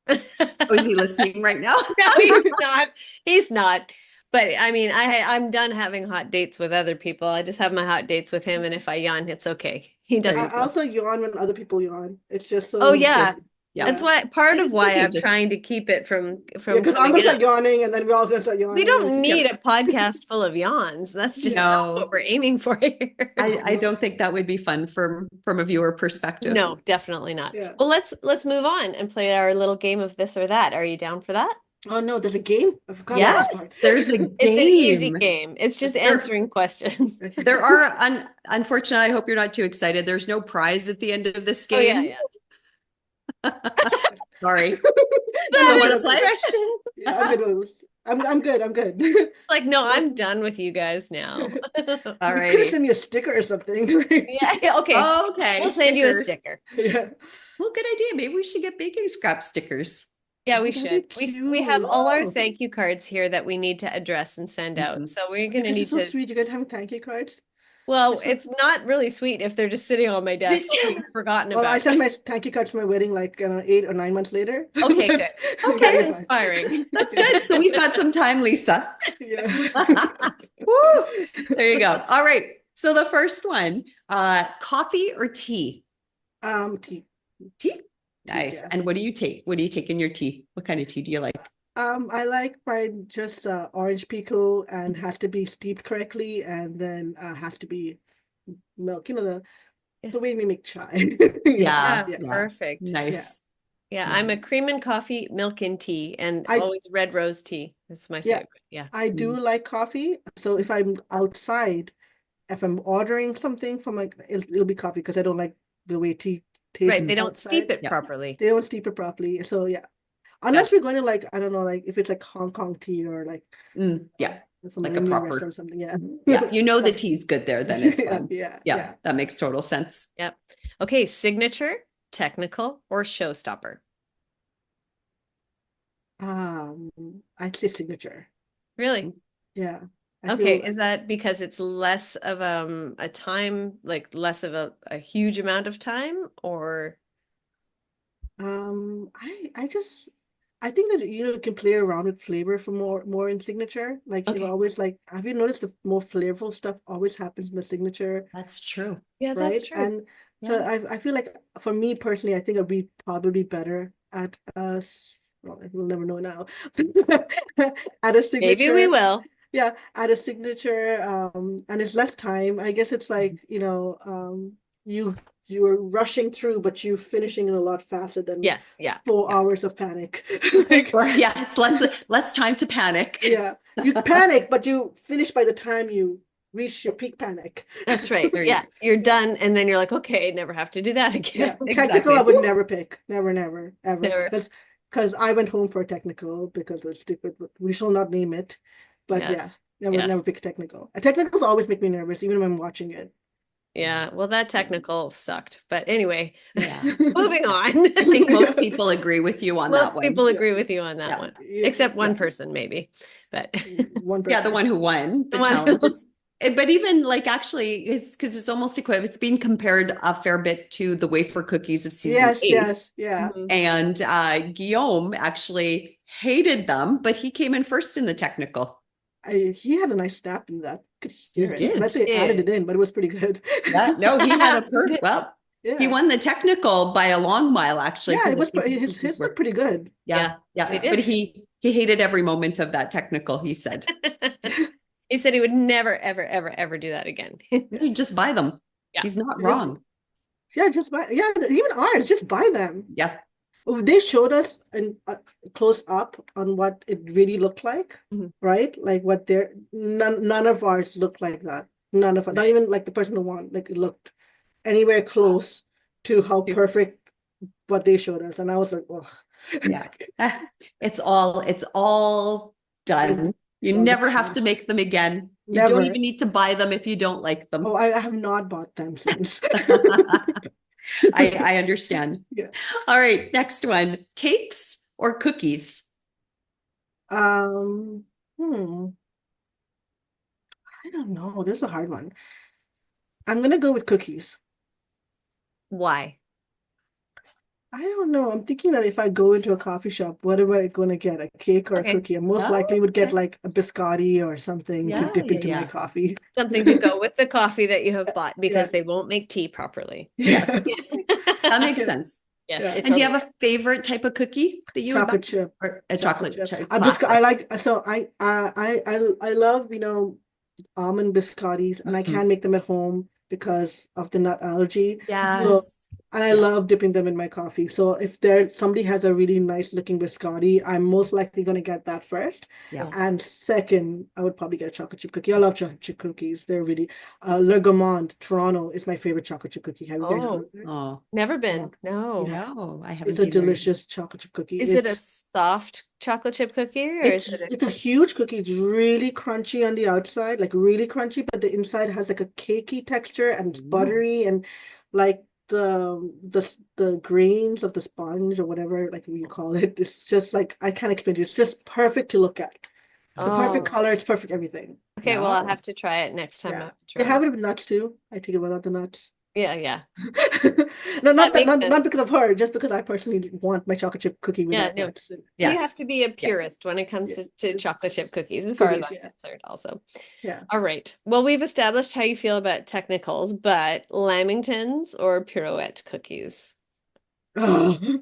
Oh, is he listening right now? No, he's not. He's not. But I mean, I'm done having hot dates with other people. I just have my hot dates with him, and if I yawn, it's okay. He There I you doesn't. go. also yawn when other people yawn. It's just Oh so yeah, Yeah. that's yeah. why part It's of why I'm contagious. trying to keep it from Yeah, because I'm coming gonna start out. yawning and then we're all gonna start We yawning and don't yeah. need a podcast full of yawns. That's just not what No, we're aiming for here. I don't think that would be fun from a viewer perspective. No, definitely not. Yeah. Well, let's move on and play our little game of this or that. Are you down for that? Oh no, there's a game? I forgot about this Yes. part. There's a It's an easy game. game. It's just There, answering questions. there are unfortunately, I hope you're not too excited. There's no prize at the end of this Oh yeah, game. yeah. Sorry. No, You know no, I'm what good, That I'm it's good. like? expression. Yeah, I'm good. I'm good, I'm good. Like, no, No, I'm done with you guys now. All you could have righty. sent me a sticker or something. Yeah, okay. Okay, We'll send you a stickers. sticker. Yeah. Well, good idea. Maybe we should get baking scrap stickers. Yeah, Oh, we that'd be should. We have cute. all our Oh. thank you cards here that we need to address and send out. Mhm. So we're Okay, gonna this is need so to. sweet. You guys having thank you cards? Well, It's so it's not really sweet if they're just sitting on my desk being forgotten well, I about. sent my thank you cards for my wedding like 8 or 9 months later. Okay, But good. yeah, That's you're fine. inspiring. That's good. So we've got some time, Lisa. Yeah. Woo! There you go. All right. So the first one, coffee or tea? Tea. Tea. Tea, Nice. yeah. And what do you take? What do you take in your tea? What kind of tea do you like? I like mine just orange pico and has to be steeped correctly and then has to be milk. You know Yeah, the way we make chai. Yeah, Yeah. yeah. perfect. Nice. Yeah, Yeah. I'm a cream and coffee, milk and tea, and I always red rose tea. That's my yeah, favorite. Yeah. I do Mm. like coffee. So if I'm outside, if I'm ordering something from like it'll be coffee because I don't like the way tea tastes Right. They don't steep outside. it Yeah. properly. They don't steep it properly. So yeah. Got Unless we're going to like, I don't know, like if it's like Hong Kong tea or like Yeah. some Like a Indian proper. restaurant or something. Yeah. Yeah. You know the But tea's good there, then it's yeah, fine. yeah, Yeah. yeah. That makes total sense. Yep. Okay, signature, technical, or showstopper? Um, I'd say signature. Really? Yeah. I Okay, feel is that because it's less of a time, like less of a huge amount of time, or I just I think that you can play around with flavor for more in signature. Like it okay. always like have you noticed the more flavorful stuff always happens in the signature, That's true. Yeah, that's right? true. And so Yeah. I feel like for me personally, I think I'd be probably better at well, we'll never know now. At a Maybe we signature. will. Yeah, add a signature, and it's less time. I guess it's like, you you're rushing through, but you finishing it a lot faster than Yes, yeah. 4 hours of panic. Like, Or yeah, it's less time to panic. yeah, you panic, but you finish by the time you reach your peak panic. That's right. There you Yeah, you're done, and then you're like, okay, never have to do that again. Yeah, technical I exactly. would never pick, never, never, ever, Never. because I went home for a technical because it's stupid. But we shall not name it, but yeah, Yes. never Yes. pick a technical. A technicals always make me nervous, even when I'm watching it. Yeah. Well, that technical sucked. But anyway, Yeah. moving Yeah. on. I think most people agree with you on that Most people one. Yeah, agree with you on that Yeah. one, yeah, except one yeah. person, maybe. But One Yeah, the person. one who won the the one challenge. who, But even like actually is because it's almost equivalent. It's being compared a fair bit to the wafer cookies of season Yes, 8. yes, yeah. Mhm. And Guillaume actually hated them, but he came in first in the technical. He had a nice snap in that. Could He hear it. did. Unless they added Yeah. it in, but it was pretty good. Yeah. No, he had a well, he Yeah, won the technical by a long mile actually, yeah. because It I was think his cookies his looked were pretty good. Yeah, yeah, they yeah. Yeah. But did. he hated every moment of that technical, he said. He said he would never, ever, ever, ever do that again. Yeah. You just buy them. Yeah. He's not Just wrong. just buy. Yeah, even ours. Just buy them. Yeah. Oh, they showed us in close up on what it really looked like, Mhm. right? Like what their none of ours looked like that. None of it. Not Right. even like the person who won. Like it looked anywhere close to how perfect what they showed us. And I was like, oh, Yeah. It's all done. You it's all the never have to past. make them again. You don't Never. even need to buy them if you don't like Oh, them. I have not bought them since. I understand. Yeah. All right, next one. Cakes or cookies? Um, hmm, I don't know. This is a hard one. I'm gonna go with cookies. Why? I don't know. I'm thinking that if I go into a coffee shop, what am I going to get? A cake or a Okay. cookie? I most Oh, likely would get okay. like a biscotti or something to Yeah, dip yeah, into my yeah. coffee. Something to go with the coffee that you have bought Yeah. because they won't make tea properly. Yeah. Yes, that makes Yeah. sense. Yes, Yeah. it And do you totally. have a favorite type of cookie that you would buy? Chocolate chip. Or a Chocolate chocolate chip. chip I classic? like so I love, almond biscottis, and I Mhm. can't make them at home because of the nut allergy. So, Yes. and I Yeah, love dipping them in my coffee. So if somebody has a really nice looking biscotti, I'm most likely going to get that first. yeah. Yeah. And second, I would probably get a chocolate chip cookie. I love chocolate chip cookies. They're really Le Gourmand Toronto is my favorite chocolate chip cookie. Have you guys Oh, heard of it? Oh, never Yeah, been. No. yeah. no, I It's haven't a been there either. delicious chocolate chip cookie. Is it a soft chocolate chip cookie or is it It's a huge cookie. It's really crunchy on the outside, like really crunchy, but the inside has like a cakey texture and it's Ooh, buttery and like the grains of the sponge or whatever like you call it. It's just like I can't explain it. It's just perfect to look at. The perfect Oh, oh, color, it's perfect everything. okay. Well, I'll have to yes. try it next time Yeah. I'm in They have Toronto. it with nuts too. I take it without the nuts. Yeah, yeah. No, That makes not sense. because of her, just because I personally want my chocolate chip cookie Yeah, without no. nuts. And You have Yes. to be a Yeah. purist when it comes yeah, to chocolate chip cookies, as far as cookies, I'm yeah, concerned, also. yeah. All right. Well, we've established how you feel about technicals, but Lamingtons or pirouette cookies? Oh.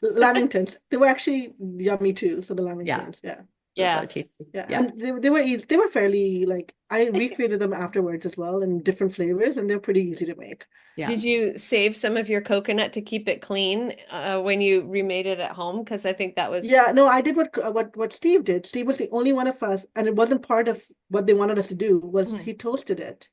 Lamingtons. They were actually yummy too. So the Yeah. Lamingtons, yeah. Those are Yeah. tasty. Yeah. Yeah. And they were fairly like I recreated them afterwards as well in different flavors and they're pretty easy to make. Yeah. Did you save some of your coconut to keep it clean when you remade it at home? Because I think that was Yeah, no, I did what Steve did. Steve was the only one of us, and it wasn't part of what they wanted us to do, was Mhm. he toasted it,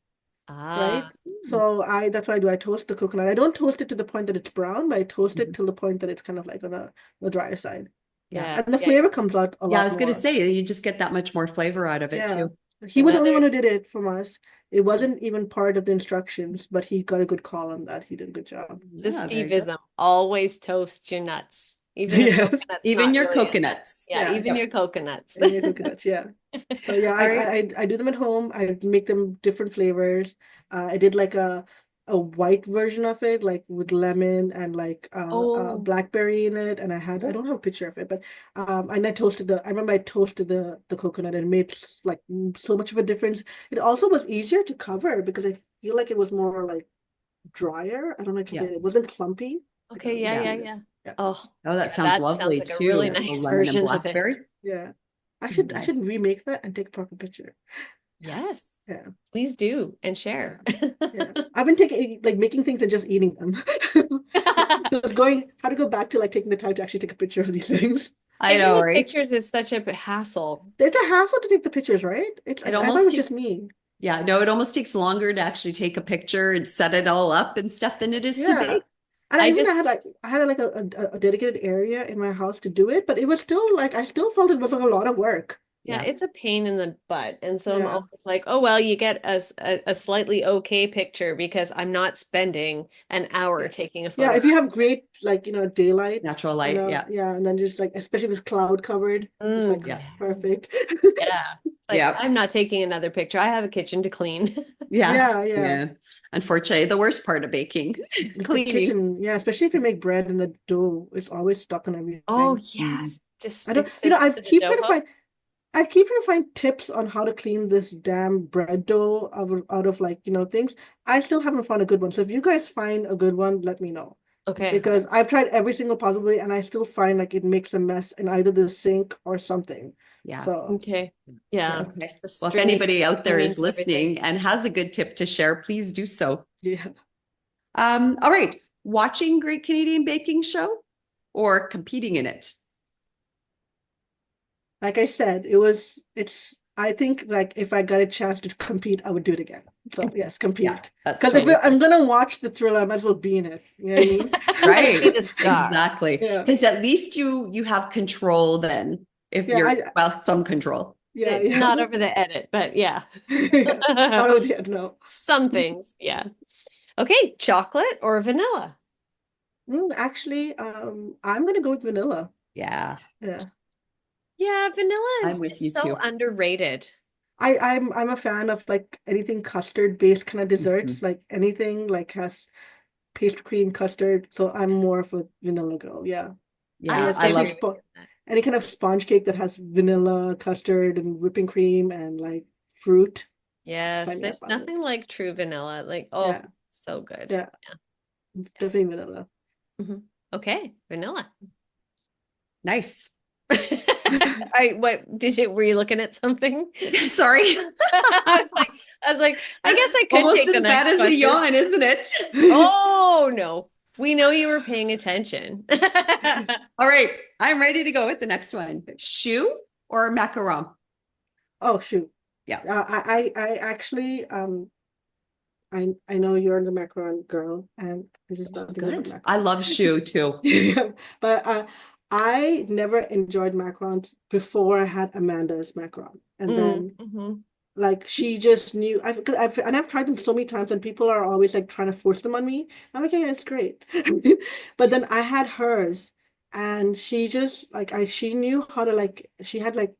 right? Ah, Mm. So that's what I do. I toast the coconut. I don't toast it to the point that it's brown, but I toast it Mhm. till the point that it's kind of like on the drier side. Yeah. yeah, And the yeah, flavor comes out a Yeah, I lot was going to more. say you just get that much more flavor out of it Yeah. too. He was the only another. one who did it from us. It wasn't even part of the instructions, but he got a good call on that. He did a good job. The Yeah, there you go. Steveism. Always toast your nuts. Even a Yes. coconut's Even not your really enough. coconuts. Yeah, Yeah. even Yep. your coconuts. And your coconuts, yeah. So yeah, All right. I do them at home. I make them different flavors. I did like a white version of it, like with lemon and like Oh, blackberry in it. And I don't have a picture of it, but and I remember I toasted the coconut and it made like so much of a difference. It also was easier to cover because I feel like it was more like drier. I don't know, Yeah. it wasn't clumpy. Like, okay. Yeah, Yeah. yeah, yeah. yeah. Oh, Oh, that yeah, sounds that sounds lovely like a too. really Yeah. The nice lemon and version of it. blackberry. Yeah. I Nice. should remake that and take a proper picture. Yes, Yeah. please do and Yeah. share. Yeah. I've been making things and just eating them. So it's how to go back to like taking the time to actually take a picture of these things. I Taking know, the right? pictures is such a hassle. It's a hassle to take the pictures, right? It I thought it almost was just takes, me. yeah, no, it almost takes longer to actually take a picture and set it all up and stuff than it is to Yeah. bake. And I I had like a dedicated area in my house to do it, but it was still like I still felt it was like a lot of work. yeah, Yeah. it's a pain in the butt. And so I'm Yeah. always like, oh, well, you get a slightly okay picture because I'm not spending an hour Yeah. taking a Yeah, photo if you of have this. great like daylight, Natural light. Yeah. yeah, and then just like especially if it's cloud covered, it's like Yeah. perfect. Yeah. It's like, Yeah. I'm not taking another picture. I have a kitchen to clean. Yeah, Yes. yeah. Yeah. Unfortunately, the worst part of baking, It's the cleaning. kitchen, yeah, especially if you make bread and the dough is always stuck on Oh, everything. Mm. yes. Just I don't, sticks to the dough hook. I keep trying to find tips on how to clean this damn bread dough out of like, things. I still haven't found a good one. So if you guys find a good one, let me know. Okay. Because I've tried every single possible way and I still find like it makes a mess in either the sink or something. Yeah. So, Okay. Yeah. yeah, Okay. Just the Well, if stringy anybody out there clinging is to everything. listening and has a good tip to share, please do so. yeah. All right. Watching Great Canadian Baking Show or competing in it? Like I said, I think like if I got a chance to compete, I would do it again. So yes, Yeah, compete. that's Because if totally I'm fair. gonna watch the thriller, I might as well be in it. You know what I mean? Right. Be the star. Exactly. Yeah. Because at least you have control then if Yeah, you're well, some control. yeah, Not yeah. over the edit, but yeah. Not over the end, no. Some things, yeah. Okay, chocolate or vanilla? Actually, I'm gonna go with vanilla. Yeah, Yeah. Yeah, vanilla I'm is with you just so too. underrated. I'm a fan of like anything custard based kind of Mhm. desserts, like anything like has pastry cream custard. So I'm more of a vanilla girl. Yeah. I Yeah, Yeah, would I especially agree love with you on that. any kind of sponge cake that has vanilla, custard, and whipping cream and like fruit. Yes, Sign me up there's on it. nothing like true vanilla. Like, oh, Yeah, so good. yeah, definitely vanilla. Mhm. Okay, vanilla. nice. All right, were you looking at something? Sorry. I guess I could Almost take the as bad next as a question. yawn, isn't it? Oh no. We know you were paying attention. All right, I'm ready to go with the next one. Shoe or macaron? Oh shoot. Yeah. I actually I know you're the macaron girl, and this is Oh, nothing about good. I macaron. love shoe too. Yeah, but I never enjoyed macarons before I had Amanda's macaron, and then Mhm. like she just knew. I've tried them so many times, and people are always like trying to force them on me. I'm like, yeah, it's great, but then I had hers, and she just like she knew how to like she had like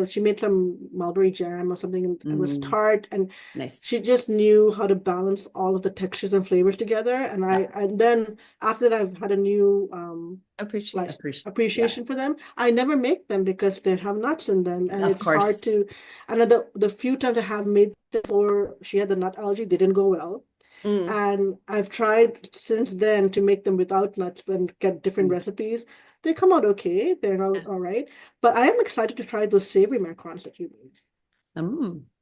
she made some mulberry jam or something, and it was Mm, tart, and nice. she just knew how to balance all of the textures and flavors together. And Yeah, and then after that, I've had a new like Appreciation. appreciate. Yeah, appreciation for them. I never make them because they have nuts in them, and of it's hard course. to. And the few times I have made them before she had the nut allergy, they didn't go well. Mm. And I've tried since then to make them without nuts and get different Mm. recipes. They come out okay. They're not Yeah. all right. But I am excited to try those savory macarons that you made.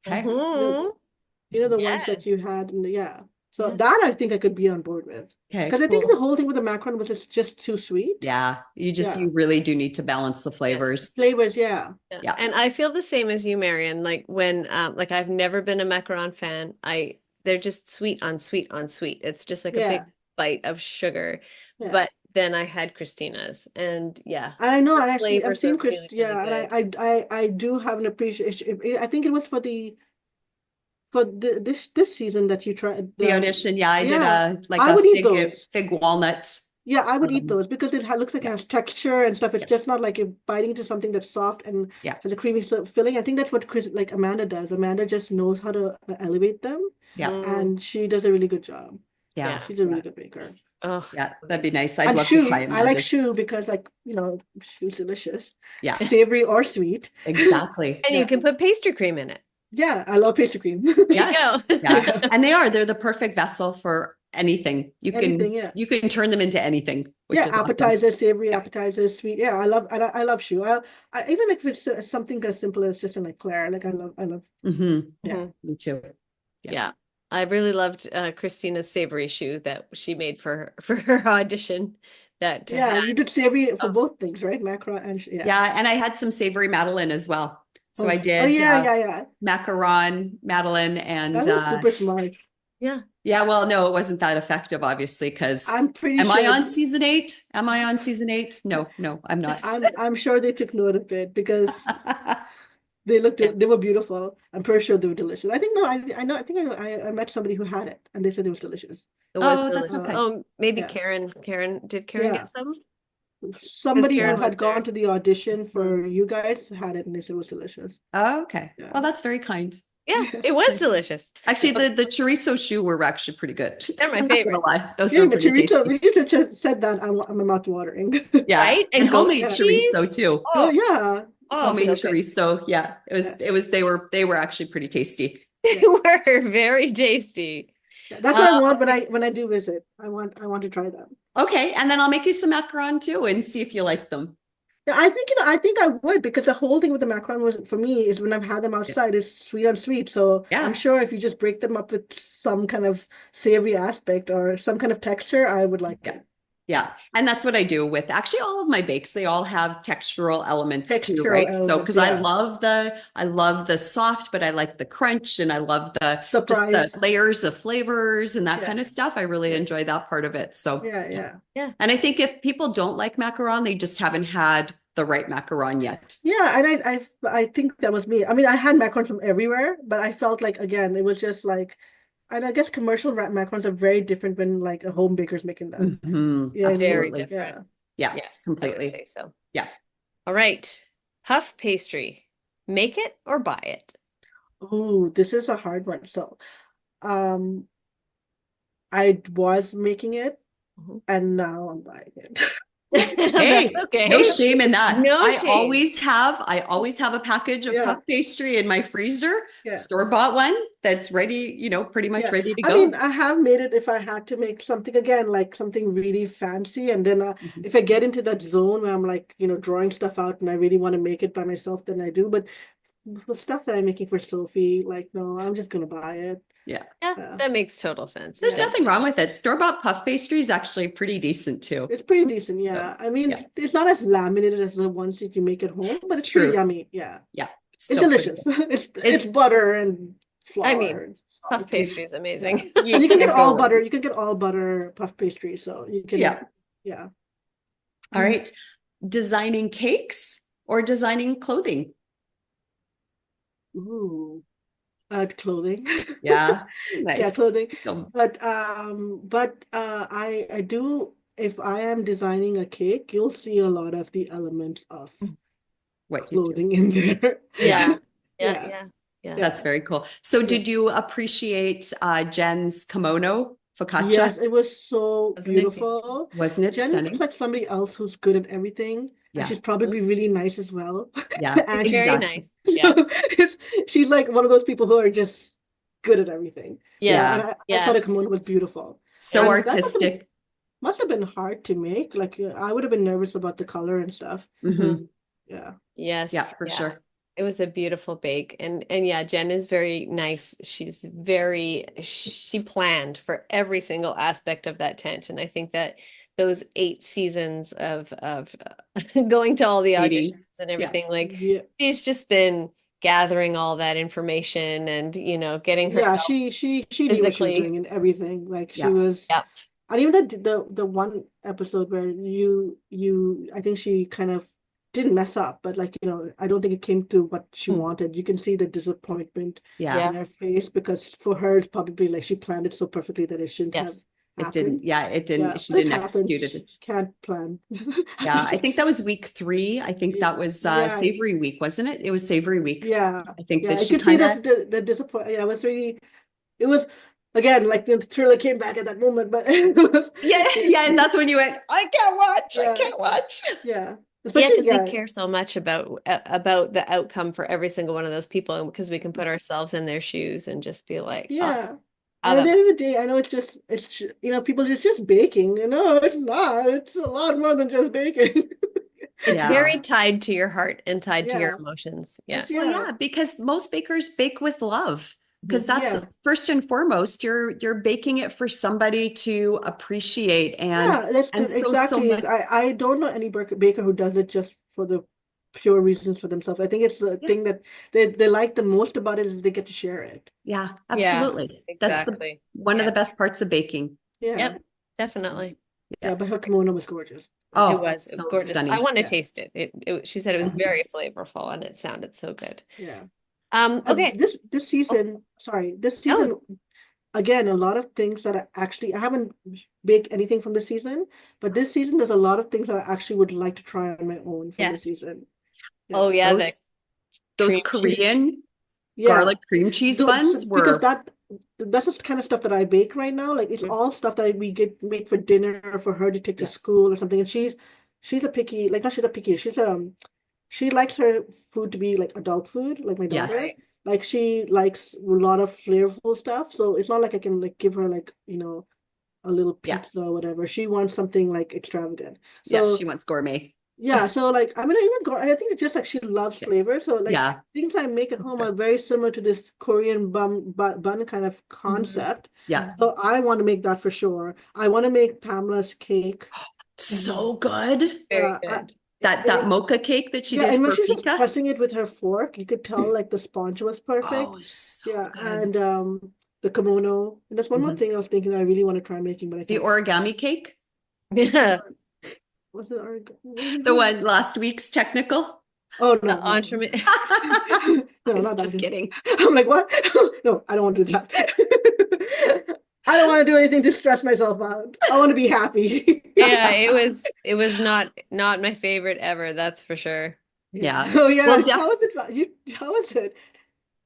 Okay. You know, Mhm. the ones that Yes. you had in the yeah. So Yeah. that I think I could be on board with. Okay, Because I think the cool. whole thing with the macaron was it's just too sweet. Yeah, Yeah. you really do need to balance the Yes. flavors. Flavors, yeah. Yeah. Yeah. And I feel the same as you, Marian. Like when like I've never been a macaron fan. They're just sweet on sweet on sweet. It's just like a big Yeah. bite of sugar. Yeah. But then I had Christina's and yeah, And I know, the and actually, I've flavors are seen Chris. really, really Yeah, and good. I do have an appreciation. I think it was for this season that you tried The the audition, yeah, I did yeah. a like I a would eat those. fig walnut Yeah, I would eat those because it looks like it has texture and stuff. It's just not like you're biting into something that's soft and Yeah. has a creamy filling. I think that's what like Amanda does. Amanda just knows how to elevate them, Yeah. and she does a really good job. Yeah. She's a really good baker. Oh, Yeah, that'd be nice. I'd And love to choux, try I like Amanda's. choux because like, choux delicious. Yeah, Savory or sweet. exactly. and you can put pastry cream in it. Yeah, I love pastry cream. Yes. There you go. Yeah. And they're the perfect vessel for anything. Anything, yeah. You can turn them into anything, which Yeah, is awesome. appetizers, savory Yeah. appetizers, sweet. Yeah, I love choux. I even if it's something as simple as just an eclair, like I love. Mm-hmm. Yeah. Mhm. Me too. Yeah. I really loved Christina's savory choux that she made for her audition. That Yeah, you did savory for both things, right? Macaron and Yeah, and I had some savory Madeleine as well. So I Oh did yeah. macaron Madeleine and That was super smart. yeah. yeah, well, no, it wasn't that effective, obviously, because I'm pretty am sure. I on season 8? Am I on season 8? No, I'm not. I'm sure they took note of it because they were beautiful. I'm pretty sure they were delicious. I think I met somebody who had it and they said it was delicious. It was Oh, that's delicious. okay. Oh, maybe Yeah. Karen. Did Karen Yeah. get some? Somebody Karen who was had gone there. to the audition for you guys had it and they said it was delicious. Oh, okay. Yeah. Well, that's very kind. Yeah, it was delicious. Actually, the chorizo choux were actually pretty good. They're my I'm not gonna favorite. lie. Those Yeah, are but pretty chorizo, tasty. when you just said that, I'm mouth watering. Yeah. Right? And And goat homemade cheese? chorizo too. Oh Oh, yeah. Homemade so good. chorizo. Yeah. They were actually pretty tasty. They were very tasty. That's what I want when I do visit. I want to try them. Okay. And then I'll make you some macaron too and see if you like them. Yeah, I think I would because the whole thing with the macaron was for me is when I've had them outside is sweet on sweet. So Yeah. I'm sure if you just break them up with some kind of savory aspect or some kind of texture, I would like it. Yeah. And that's what I do with actually all of my bakes. They all have textural elements too, Textural right? So elements, because I yeah. love the soft, but I like the crunch and I love just Surprise. the layers of flavors and that Yeah. kind of stuff. I really Yeah. enjoy that part of it. So Yeah. And I think if people don't like macaron, they just haven't had the right macaron yet. Yeah, and I think that was me. I mean, I had macarons from everywhere, but I felt like again, it was just like, and I guess commercial macarons are very different when like a home baker's making them. Mhm. Yeah, Very Absolutely. different. Yeah. Yes, completely. I would say so. Yeah. All right. Puff pastry. Make it or buy it? Ooh, this is a hard one. So, I was making it, Mhm. and now I'm buying it. Hey, That's okay. no shame in that. No I shame. always have a package of Yeah. puff pastry in my freezer, Yeah. store-bought one that's ready, pretty much Yeah. ready to I go. mean, I have made it if I had to make something again, like something really fancy, and then Mhm. if I get into that zone where I'm like, drawing stuff out and I really want to make it by myself, then I do. But the stuff that I'm making for Sophie, like, no, I'm just gonna buy it. Yeah. Yeah, that makes total sense. There's nothing wrong with it. Store-bought puff pastry is actually pretty decent too. It's pretty decent, yeah. I mean, yeah. it's not as laminated as the ones that you make at home, but it's True. pretty yummy. Yeah. Yeah. It's still pretty delicious. good. It's butter and flour. I mean, and Puff salt. pastry is amazing. And you can get go all wrong. butter. You can get all butter puff pastry. So you can, Yeah. yeah. All right. Designing cakes or designing clothing? Ooh. Clothing. Yeah. Yeah, Nice. clothing. So, But I do, if I am designing a cake, you'll see a lot of the elements of what you do. clothing in there. Yeah. Yeah. Yeah. That's very cool. So did you appreciate Jen's kimono focaccia? Yes, it was so Wasn't it beautiful. Wasn't it Jen stunning? looks like somebody else who's good at everything. Yeah. And she's probably really nice as well. Yeah, And Very exactly. nice. Yeah. she's like one of those people who are just good at everything. Yeah. And I Yeah. thought a kimono was beautiful. So And that artistic. must have been hard to make. Like I would have been nervous about the color and stuff. Mhm. Yeah. Yes. Yeah, for sure. It was a beautiful bake. And yeah, Jen is very nice. She planned for every single aspect of that tent. And I think that those 8 seasons of going to all the Meeting. auditions and everything, like Yeah. she's just been gathering all that information and, getting Yeah, herself she knew what she was physically. doing and everything. Like she Yeah. was, Yeah. and even the one episode where I think she kind of didn't mess up, but like I don't think it came to what she wanted. You can see the disappointment Yeah. in her face because for her it's probably like she planned it so perfectly that it shouldn't Yes. have It didn't. happen. Yeah, it Yeah, didn't. She it didn't execute it. happens. It's, Can't plan. yeah, I think that was week 3. I think that was Yeah, Savory Week, wasn't it? It was Savory Week. yeah, I think yeah. that I she could see kind of, the disappointment. Yeah, it was really. It was again like the thriller came back at that moment, but it was. yeah, yeah, and that's when you went, I can't watch, I Yeah, can't watch. yeah. Yeah, Especially because we care so much about the outcome for every single one of those people, and because we can put ourselves in their shoes and just be like, oh, Yeah. oh, And at that the end makes of the day, I know people it's just baking. No, it's not. It's a lot more than just baking. it's Yeah. very tied to your heart and tied to your Yeah. emotions. Yeah. Yes, Well, yeah. yeah, because most bakers bake with love. Because that's Yeah. first and foremost, you're baking it for somebody to appreciate, Yeah, and so exactly it. much. I don't know any baker who does it just for the pure reasons for themselves. I think it's the Yeah, thing that they like the most about it is they get to share it. yeah, Yeah, absolutely. That's exactly. one of Yeah. the best parts of baking. Yeah. Yep, definitely. Yeah, Yeah. but her kimono was gorgeous. It Oh, was so gorgeous. I stunning. want to Yeah. taste it. She said it was Yeah. very flavorful and it sounded so good. Yeah. Okay. This season, sorry, this No, season again, a lot of things that I haven't baked anything from this season, but this season there's a lot of things that I actually would like to try on my own from this yes. season. Oh Yeah. yeah, the Those cream cheese. Korean Yeah. garlic cream cheese buns Because were, that's the kind of stuff that I bake right now. Like it's all stuff that we get make for dinner or for her to take to yeah, school or something. And she's a picky, like not she's a picky, she likes her food to be like adult food, like my daughter. Right. yes, Like she likes a lot of flavorful stuff. So it's not like I can like give her like, a little yeah, pizza or whatever. She wants something like extravagant. yeah. So She wants gourmet. yeah, so like I mean, I think it's just like she loves Yeah, flavor. So like yeah, things I make at that's home fair. are very similar to this Korean bun kind of concept. Yeah, So I want to make that for sure. I want to make Pamela's cake. so good. Very Uh, I, good. That mocha cake that she yeah, did and when for she's just Pika. pressing it with her fork, you could tell like the sponge was perfect. Oh, so Yeah, good. and the kimono. And that's one more Mhm. thing I was thinking I really want to try making, but I The can't. origami cake, The What's it? What is the it? one last week's technical. Oh no, no. entremet. I No, was not that just again. kidding. I'm like, what? No, I don't want to do that. I don't want to do anything to stress myself out. I want to be happy. Yeah, it was not my favorite ever, that's for sure. Yeah. Oh yeah. Well, How was it? How was it?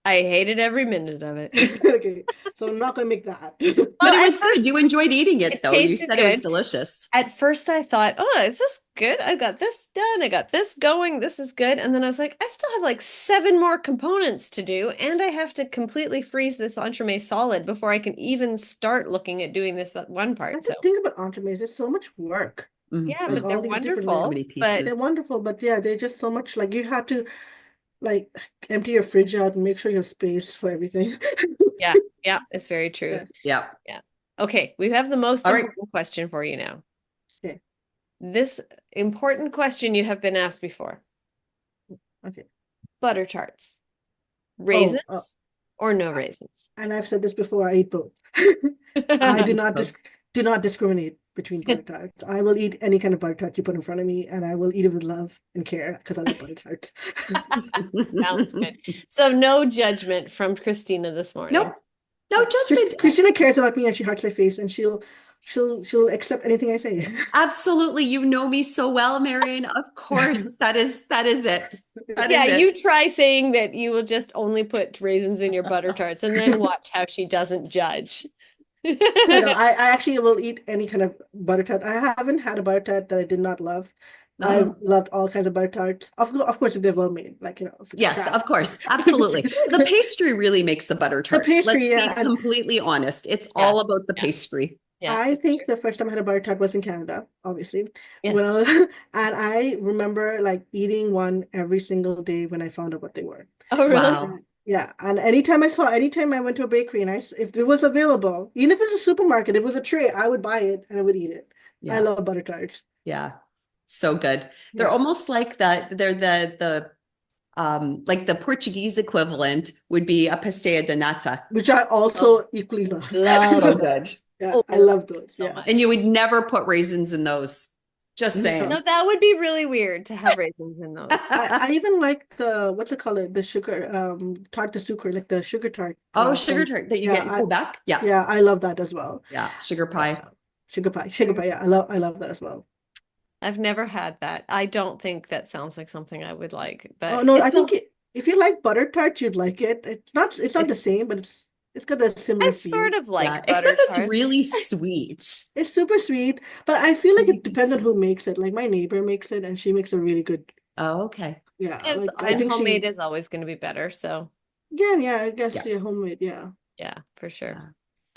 I hated every minute of it. Okay, so I'm not gonna make that. but it at was good. first You enjoyed eating it, it though. You tasted said it was good. delicious. At first I thought, oh, is this good? I got this done. I got this going. This is good. And then I was like, I still have like 7 more components to do, and I have to completely freeze this entremet solid before I can even start looking at doing this one I part. So can think about entremets. It's so much work. Mhm. yeah, Like but they're all these different So wonderful. many But they're pieces. wonderful, but yeah, they're just so much like you have to like empty your fridge out and make sure you have space for everything. yeah, it's very true. Yeah. Yeah. Okay, we have the most All right. important question for you now. Okay. This important question you have been asked before. Okay. Butter tarts. Raisins oh. or no raisins? And I've said this before, I eat both. I do not do not discriminate between butter tarts. I will eat any kind of butter tart you put in front of me, and I will eat it with love and care because I love butter tarts. Sounds good. So no judgment from Christina this morning. Nope. No judgment. Christina cares about me, and she hearts my face, and she'll accept anything I say. Absolutely. You know me so well, Marian. Of course. That is it. That Yeah, is it. you try saying that you will just only put raisins in your butter tarts and then watch how she doesn't judge. No, I actually will eat any kind of butter tart. I haven't had a butter tart that I did not love. I loved all kinds of butter tarts. Of course, if they're well made, like, if it's Yes, crap. of course. Absolutely. The pastry really makes the butter tart. pastry, Let's yeah, be and- completely honest. It's all about the Yeah. pastry. Yeah, I it's think true. the first time I had a butter tart was in Canada, obviously. Yes. And I remember like eating one every single day when I found out what they were. Oh, really? Wow. Yeah, and anytime I went to a bakery and if it was available, even if it was a supermarket, if it was a tray, I would buy it and I would eat it. I Yeah. love butter tarts. Yeah. So good. They're Yeah. almost like that. They're the like the Portuguese equivalent would be a pastéis de nata. Which I also equally love. Love So them. good. Yeah, Oh, I love those. so Yeah. much. And you would never put raisins in those. Just saying. No, that would be really weird to have raisins in those. I even like what's it called? The sugar, tart de sucre, like the sugar tart. Oh, sugar tart that you get in Yeah, Quebec. Yeah. yeah, I love that as well. Yeah. Sugar pie. Sugar pie. Yeah, I love that as well. I've never had that. I don't think that sounds like something I would like, Oh but no, I It's think a if you like butter tarts, you'd like it. It's not the it's same, but it's got a I similar feel. sort of yeah, like except butter it's tarts. really sweet. It's super sweet, but I feel like it Really depends on who sweet. makes it. Like my neighbor makes it, and she makes a really good. Oh, okay. Yeah, Yes, like I and think homemade she is always going to be better. So, again, yeah, I guess Yeah. yeah, homemade, yeah. yeah, for sure. Yeah.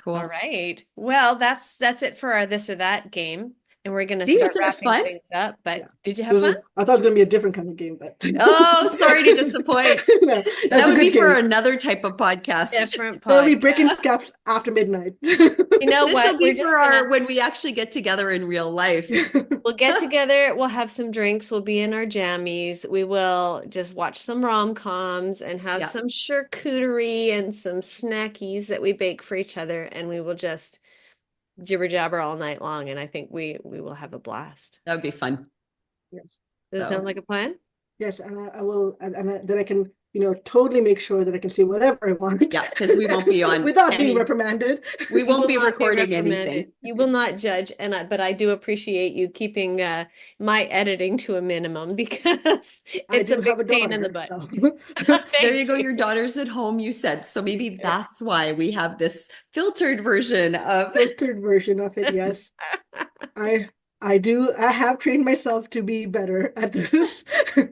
All Cool. right. Well, that's it for our this or that game, and we're going to See, start isn't it wrapping fun? things up. But Yeah. did you It have was fun? I thought it was gonna be a different kind of game, but Oh, sorry to disappoint. no, That that's a would be good for game. another type of podcast. Different There'll be breaking podcast. scraps after midnight. You know This will what? We're be just for gonna our when we actually get together in real life. we'll get together, we'll have some drinks, we'll be in our jammies, we will just watch some rom-coms and have Yeah, some charcuterie and some snackies that we bake for each other, and we will just jibber jabber all night long, and I think we will have a blast. that would be fun. Yes. Does it sound So, like a plan? Yes, and I will, then I can, totally make sure that I can say whatever I want yeah, because we won't be on without being any, reprimanded. we You won't will be not be recording reprimanded. anything. You will not judge, but I do appreciate you keeping my editing to a minimum because I it's a do have big a pain in the daughter, butt. so There Thank you go. you. Your daughter's at home, you said. So maybe yeah, that's why we have this filtered version of. filtered version of it. Yes, I I do. I have trained myself to be better at this. You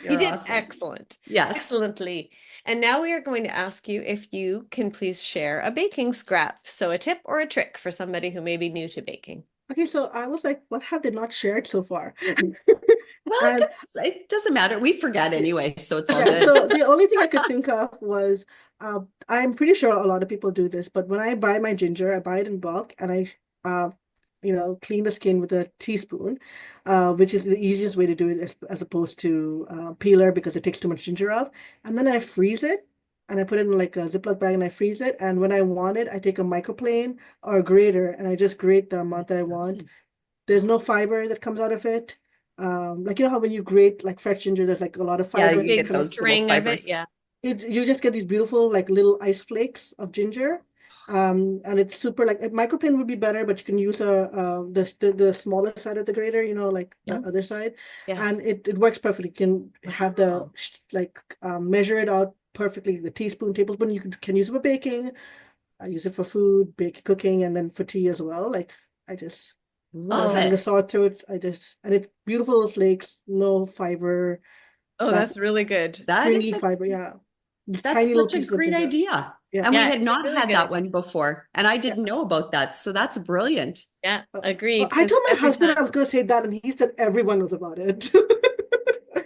You're did awesome. excellent, Yes. excellently. And now we are going to ask you if you can please share a baking scrap. So a tip or a trick for somebody who may be new to baking. Okay, so I was like, what have they not shared so far? Well, And it doesn't matter. We forget anyway, so it's all yeah, good. so the only thing I could think of was I'm pretty sure a lot of people do this, but when I buy my ginger, I buy it in bulk and I clean the skin with a teaspoon, which is the easiest way to do it as opposed to peeler because it takes too much ginger off. And then I freeze it and I put it in like a Ziploc bag and I freeze it. And when I want it, I take a microplane or a grater and I just grate the amount that That's I want. awesome. There's no fiber that comes out of it. Like how when you grate like fresh ginger, there's like a lot of Yeah, fiber you that Big get comes. those little string of it, fibers. yeah. You just get these beautiful like little ice flakes of ginger. And it's super like a microplane would be better, but you can use the smaller side of the grater, like Yeah. the other side, Yeah. and it works perfectly. You can have the Wow. measure it out perfectly. The teaspoon, tablespoon, you can use it for baking. I use it for food, cooking, and then for tea as well. Like I just Love Oh, having a it. sore throat, and it's beautiful little flakes, no fiber, oh, that that's really good. That is stringy a fiber, yeah, That's tiny little such a pieces of great ginger, idea. yeah. And we Yeah, had it's a not really had good that idea. one before. And I Yeah. didn't know about that. So that's brilliant. Yeah, Uh, Well, agreed. I Because told my every husband time, I was going to say that, and he said everyone knows about it.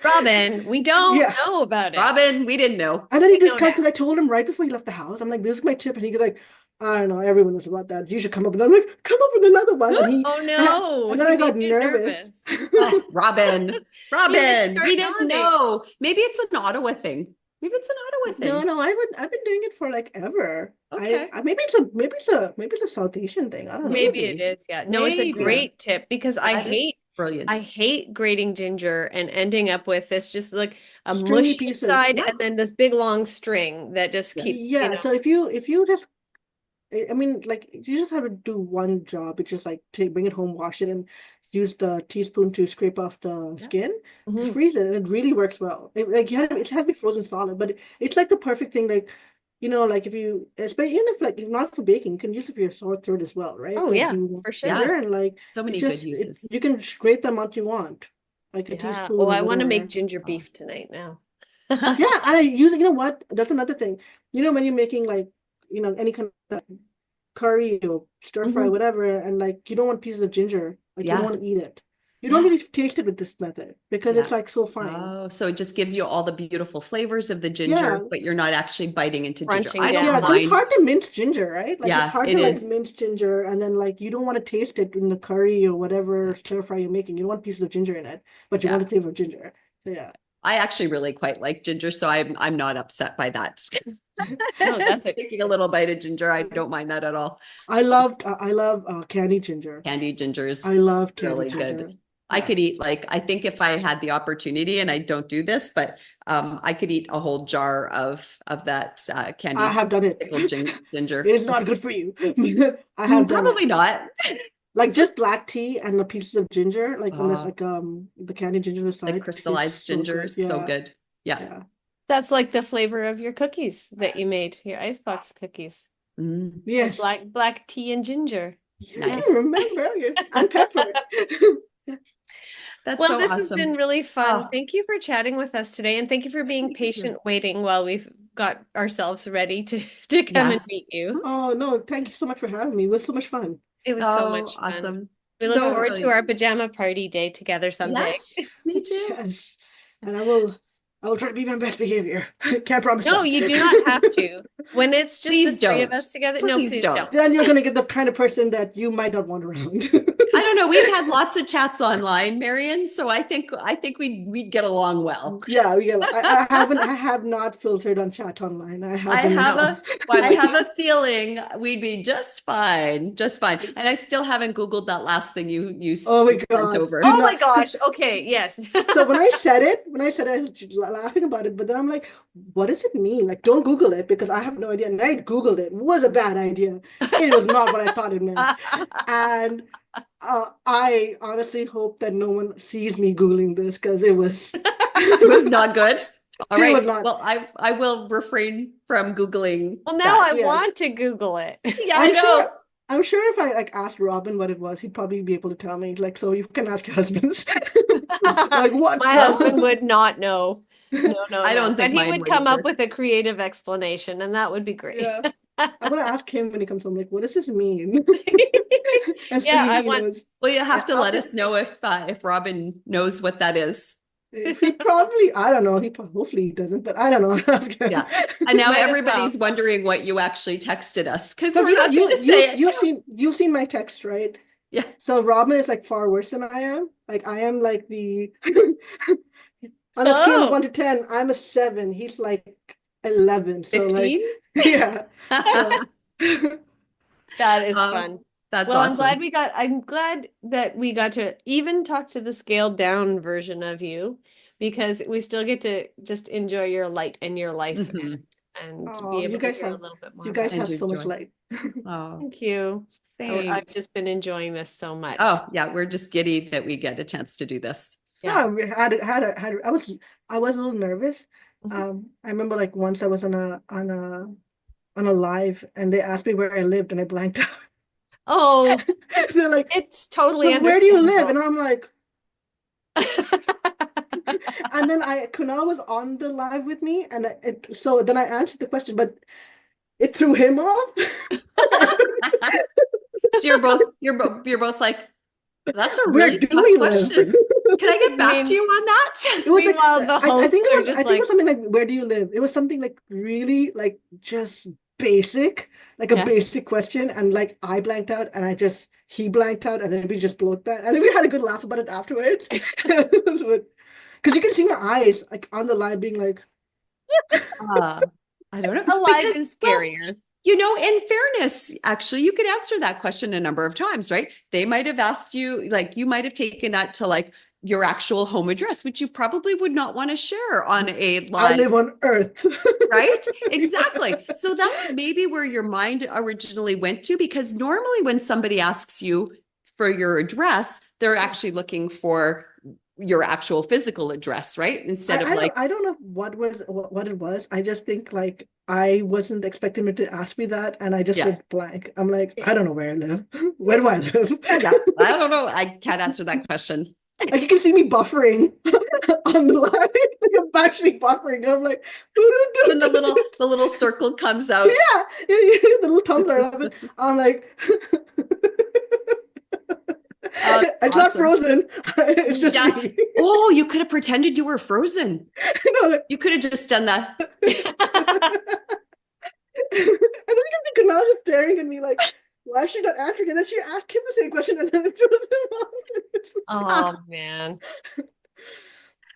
Robin, we don't Yeah. know about it. Robin, we didn't know. And then he We know discovered now. because I told him right before he left the house. I'm like, this is my tip. And he goes like, I don't know, everyone knows about that. You should come up. And I'm like, come up with another one. Oh And no, then he I got made you nervous. nervous. Oh, Robin, He might Robin, start we didn't yawning. know. Maybe it's an Ottawa thing. Maybe it's an Ottawa No, thing. no, I've been doing it for like ever. Okay. Maybe it's a South Asian thing. I don't know. Maybe it Maybe. is. Yeah. No, it's a Yeah. Maybe. great tip because That is I brilliant. hate grating ginger and ending up with this just like a Stringy mushy pieces. inside Yeah. and then this big long string that just Yeah. keeps, Yeah. So if you just I mean, like you just have to do one job, which is like bring it home, wash it, and use the teaspoon to scrape off the Yeah. skin, Mhm. freeze it, and it really works well. It has to be Yes. frozen solid, but it's like the perfect thing. Like like if you, especially even if not for baking, you can use it for your sore throat as well, right? Oh Like yeah, you want for sure. ginger and like So it many good just uses. you can grate the amount you want, like a Yeah. Oh, teaspoon or I want to make whatever. ginger Oh. beef tonight now. Yeah, I use it. You know what? That's another thing. When you're making like any kind of curry or stir fry, Mhm. whatever, and like you don't want pieces of ginger, like you don't Yeah. want to eat it. You don't Yeah. really taste it with this method because Yeah. it's like so fine. Oh, so it just gives you all the beautiful flavors of the Yeah, ginger, but you're not actually biting into ginger. Crunching I down don't yeah, because on it's it. mind. hard to mince ginger, right? Like it's Yeah, hard it to like is. mince ginger, and then like you don't want to taste it in the curry or whatever Yeah. stir fry you're making. You don't want pieces of ginger in it, but you want Yeah. the flavor of ginger. So, yeah. I actually really quite like ginger, so I'm not upset by that. No, that's a Taking a little bite of ginger, I don't mind that at all. I love candied ginger. Candied ginger is I love candied really good. ginger. I Yeah. could eat I think if I had the opportunity, and I don't do this, but I could eat a whole jar of that I candied have done it. pickled It ginger. is not good for you. I have done it. Probably not. Like just black tea and the pieces of ginger, like when there's Oh, like the candied ginger on the the side, tastes crystallized so ginger good. is so Yeah, good. Yeah. yeah. That's like the flavor of your cookies that you made, your icebox cookies. Mm, The Yes. black tea and ginger. Yeah, nice. remember. And pepper. That's Well, so this has been awesome. really fun. Oh, Thank you for chatting with us today, and thank you for being Thank you. patient waiting while we've got ourselves ready to to come and yes. meet you. Oh no, thank you so much for having me. It was so much fun. It was so Oh, much fun. awesome. We look Yeah. So, forward to our pajama party day together someday. yes, me too. Yes. And I will try to be my best behavior. Can't promise No, that. you do not have to. When it's just the Please three of don't. us together, no, Please please don't. don't. Then you're gonna get the kind of person that you might not want around. I don't know. We've had lots of chats online, Marian, so I think we'd get along well. Yeah, I have not filtered on chat online. I I have been have myself. a Why I would have you? a feeling we'd be just fine, just fine. And I still haven't Googled that last thing you Oh my sent God. over. Do Oh my not. gosh. Okay, yes. So when I said it, I was laughing about it, but then I'm like, what does it mean? Like, don't Google it because I have no idea. And I Googled it. It was a bad idea. It was not what I thought it meant. And I honestly hope that no one sees me Googling this because it was It was not good. All it was right. not. Well, I will refrain from Googling Well, now I that. Yes. want to Google it. Yeah, I I'm know. sure I'm sure if I like asked Robin what it was, he'd probably be able to tell me. Like, so you can ask your husbands. Like what? My husband would not know. No, no, I no. don't But think he mine would would come up either. with a creative explanation, and that would be great. Yeah. I'm gonna ask him when he comes home, like, what does this mean? And Yeah, see if I he want. knows. Well, you have Yeah, to I'll let just. us know if Robin knows what that is. He probably, I don't know. Hopefully he doesn't, but I don't know. Ask him. Yeah. And now Might as well. everybody's wondering what you actually texted us because Because we're not going to say it. you've seen my text, right? Yeah. So Robin is like far worse than I am. Like I am like the on a scale of Oh, 1 to 10, I'm a 7. He's like 11. So like 15? yeah. So that is Um, fun. that's Well, awesome. I'm glad that we got to even talk to the scaled down version of you because we still get to just enjoy your light and your life Mhm. and oh, be able to hear a little bit more you about guys it. And have so much enjoy. light. Oh, Thank you. I've thanks. just been enjoying this so much. Oh, yeah, we're just giddy that we get a chance to do this. Yeah. No, we I was a little nervous. Mhm. I remember like once I was on a live and they asked me where I lived and I blanked out. Oh, They're like, it's totally so where do you live? understandable. And I'm like, and then Kunal was on the live with me, and so then I answered the question, but it threw him off. So you're both like, that's a Where really do tough we live? question. Can I get I back to mean, you on that? It was like meanwhile, the I hosts think are it was just I think it like, was something like where do you live? It was something like really like just basic, like a yeah. basic question, and like I blanked out, and he blanked out, and then we just both that, and then we had a good laugh about it afterwards. Because you can see my eyes like on the live being like, Uh, I don't know. Alive Because, is well, scarier. in fairness, actually, you could answer that question a number of times, right? They might have asked you, like, you might have taken that to like your actual home address, which you probably would not want to share on a I live, live on Earth. right? Exactly. So that's maybe where your mind originally went to, because normally when somebody asks you for your address, they're actually looking for your actual physical address, right? Instead of like, I don't know what it was. I just think like I wasn't expecting him to ask me that, and I just yeah. went blank. I'm like, I don't know where I live. Where do I live? Yeah, I don't know. I can't answer that question. Like you can see me buffering on the line. Like I'm actually buffering. I'm like, Then the little circle comes out. yeah, the little tumbler. I'm like, That's it's not awesome. frozen. It's just Yeah. me. Oh, you could have pretended you were frozen. No, like, You could have just done that. and then you Kunal just staring at me like, why is she not answering? And then she asked him the same question, and then it was him off. Oh man.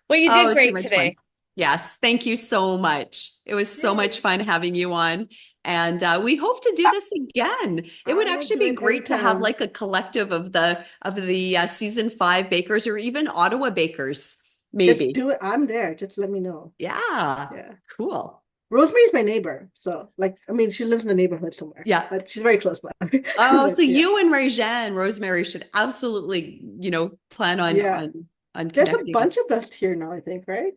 Well, you Oh, did too great much fun. today. Yes. Thank you so much. It was so much Yay. fun having you on. And we hope to do this again. It would I will actually do be it great to have anytime. like a collective of the season 5 bakers, or even Ottawa bakers, Just maybe. do it. I'm there. Just let me know. Yeah. Yeah. Cool. Rosemary is my neighbor, so like I mean, she lives in the neighborhood somewhere, Yeah. but she's very close by. Oh, so But yeah, you and Rajan, Rosemary should absolutely, plan on yeah. on There's a connecting. bunch of us here now, I think, right?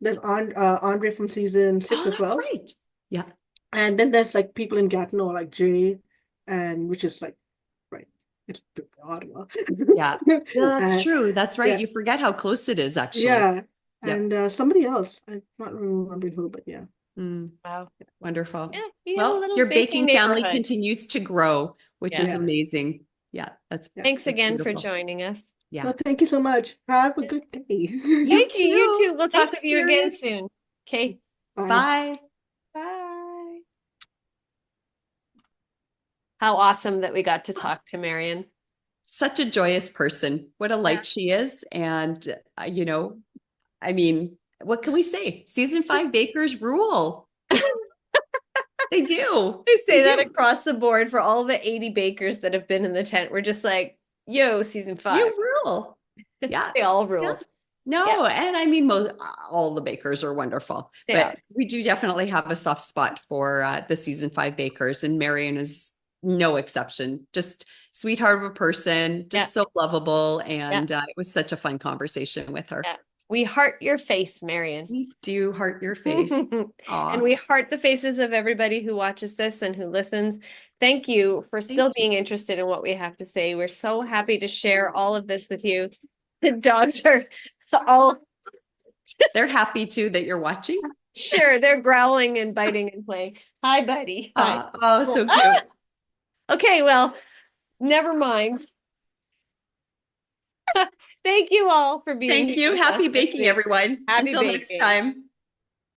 There's Andre from season 6 Oh, as that's well. right. Yeah. And then there's like people in Gatineau, like Jay, and which is like, right, it's Ottawa. Yeah. Yeah, that's Uh, true. That's right. yeah, You forget how close it is, actually. yeah. Yep. And somebody else, I'm not remembering who, but yeah. Mm, Wow. wonderful. Yeah, we have a Well, little your baking baking family neighborhood. continues to grow, which is Yeah. Yes. amazing. Yeah, Yeah. Thanks that's again for beautiful. joining us. Yeah. Well, thank you so much. Have a good day. You Thank you. You too. too. We'll talk Thanks, with you Marian. again soon. Okay. Bye. Bye. Bye. How awesome that we got to talk to Marian. Such a joyous person. What a light she is. And, I mean, what can we say? Season 5 bakers rule. They do. I say They that do. across the board for all the 80 bakers that have been in the tent. We're just like, yo, season 5. You rule. Yeah. They all Yeah. rule. No, and I mean, all the bakers are wonderful, Yeah. but we do definitely have a soft spot for the season 5 bakers, and Marian is no exception. Just sweetheart of a person, just so lovable, and it was such a fun conversation with her. Yeah. We heart your face, Marian. We do heart your face. And we heart the faces of everybody who watches this and who listens. Thank you for still being interested in what we have to say. We're so happy to share all of this with you. The dogs are all they're happy too that you're watching. sure, they're growling and biting and playing. Hi, buddy. Hi. Oh, so cute. Okay, well, never mind. Thank you all for being Thank here you. with Happy us this baking, week. everyone. Happy Until next baking. time.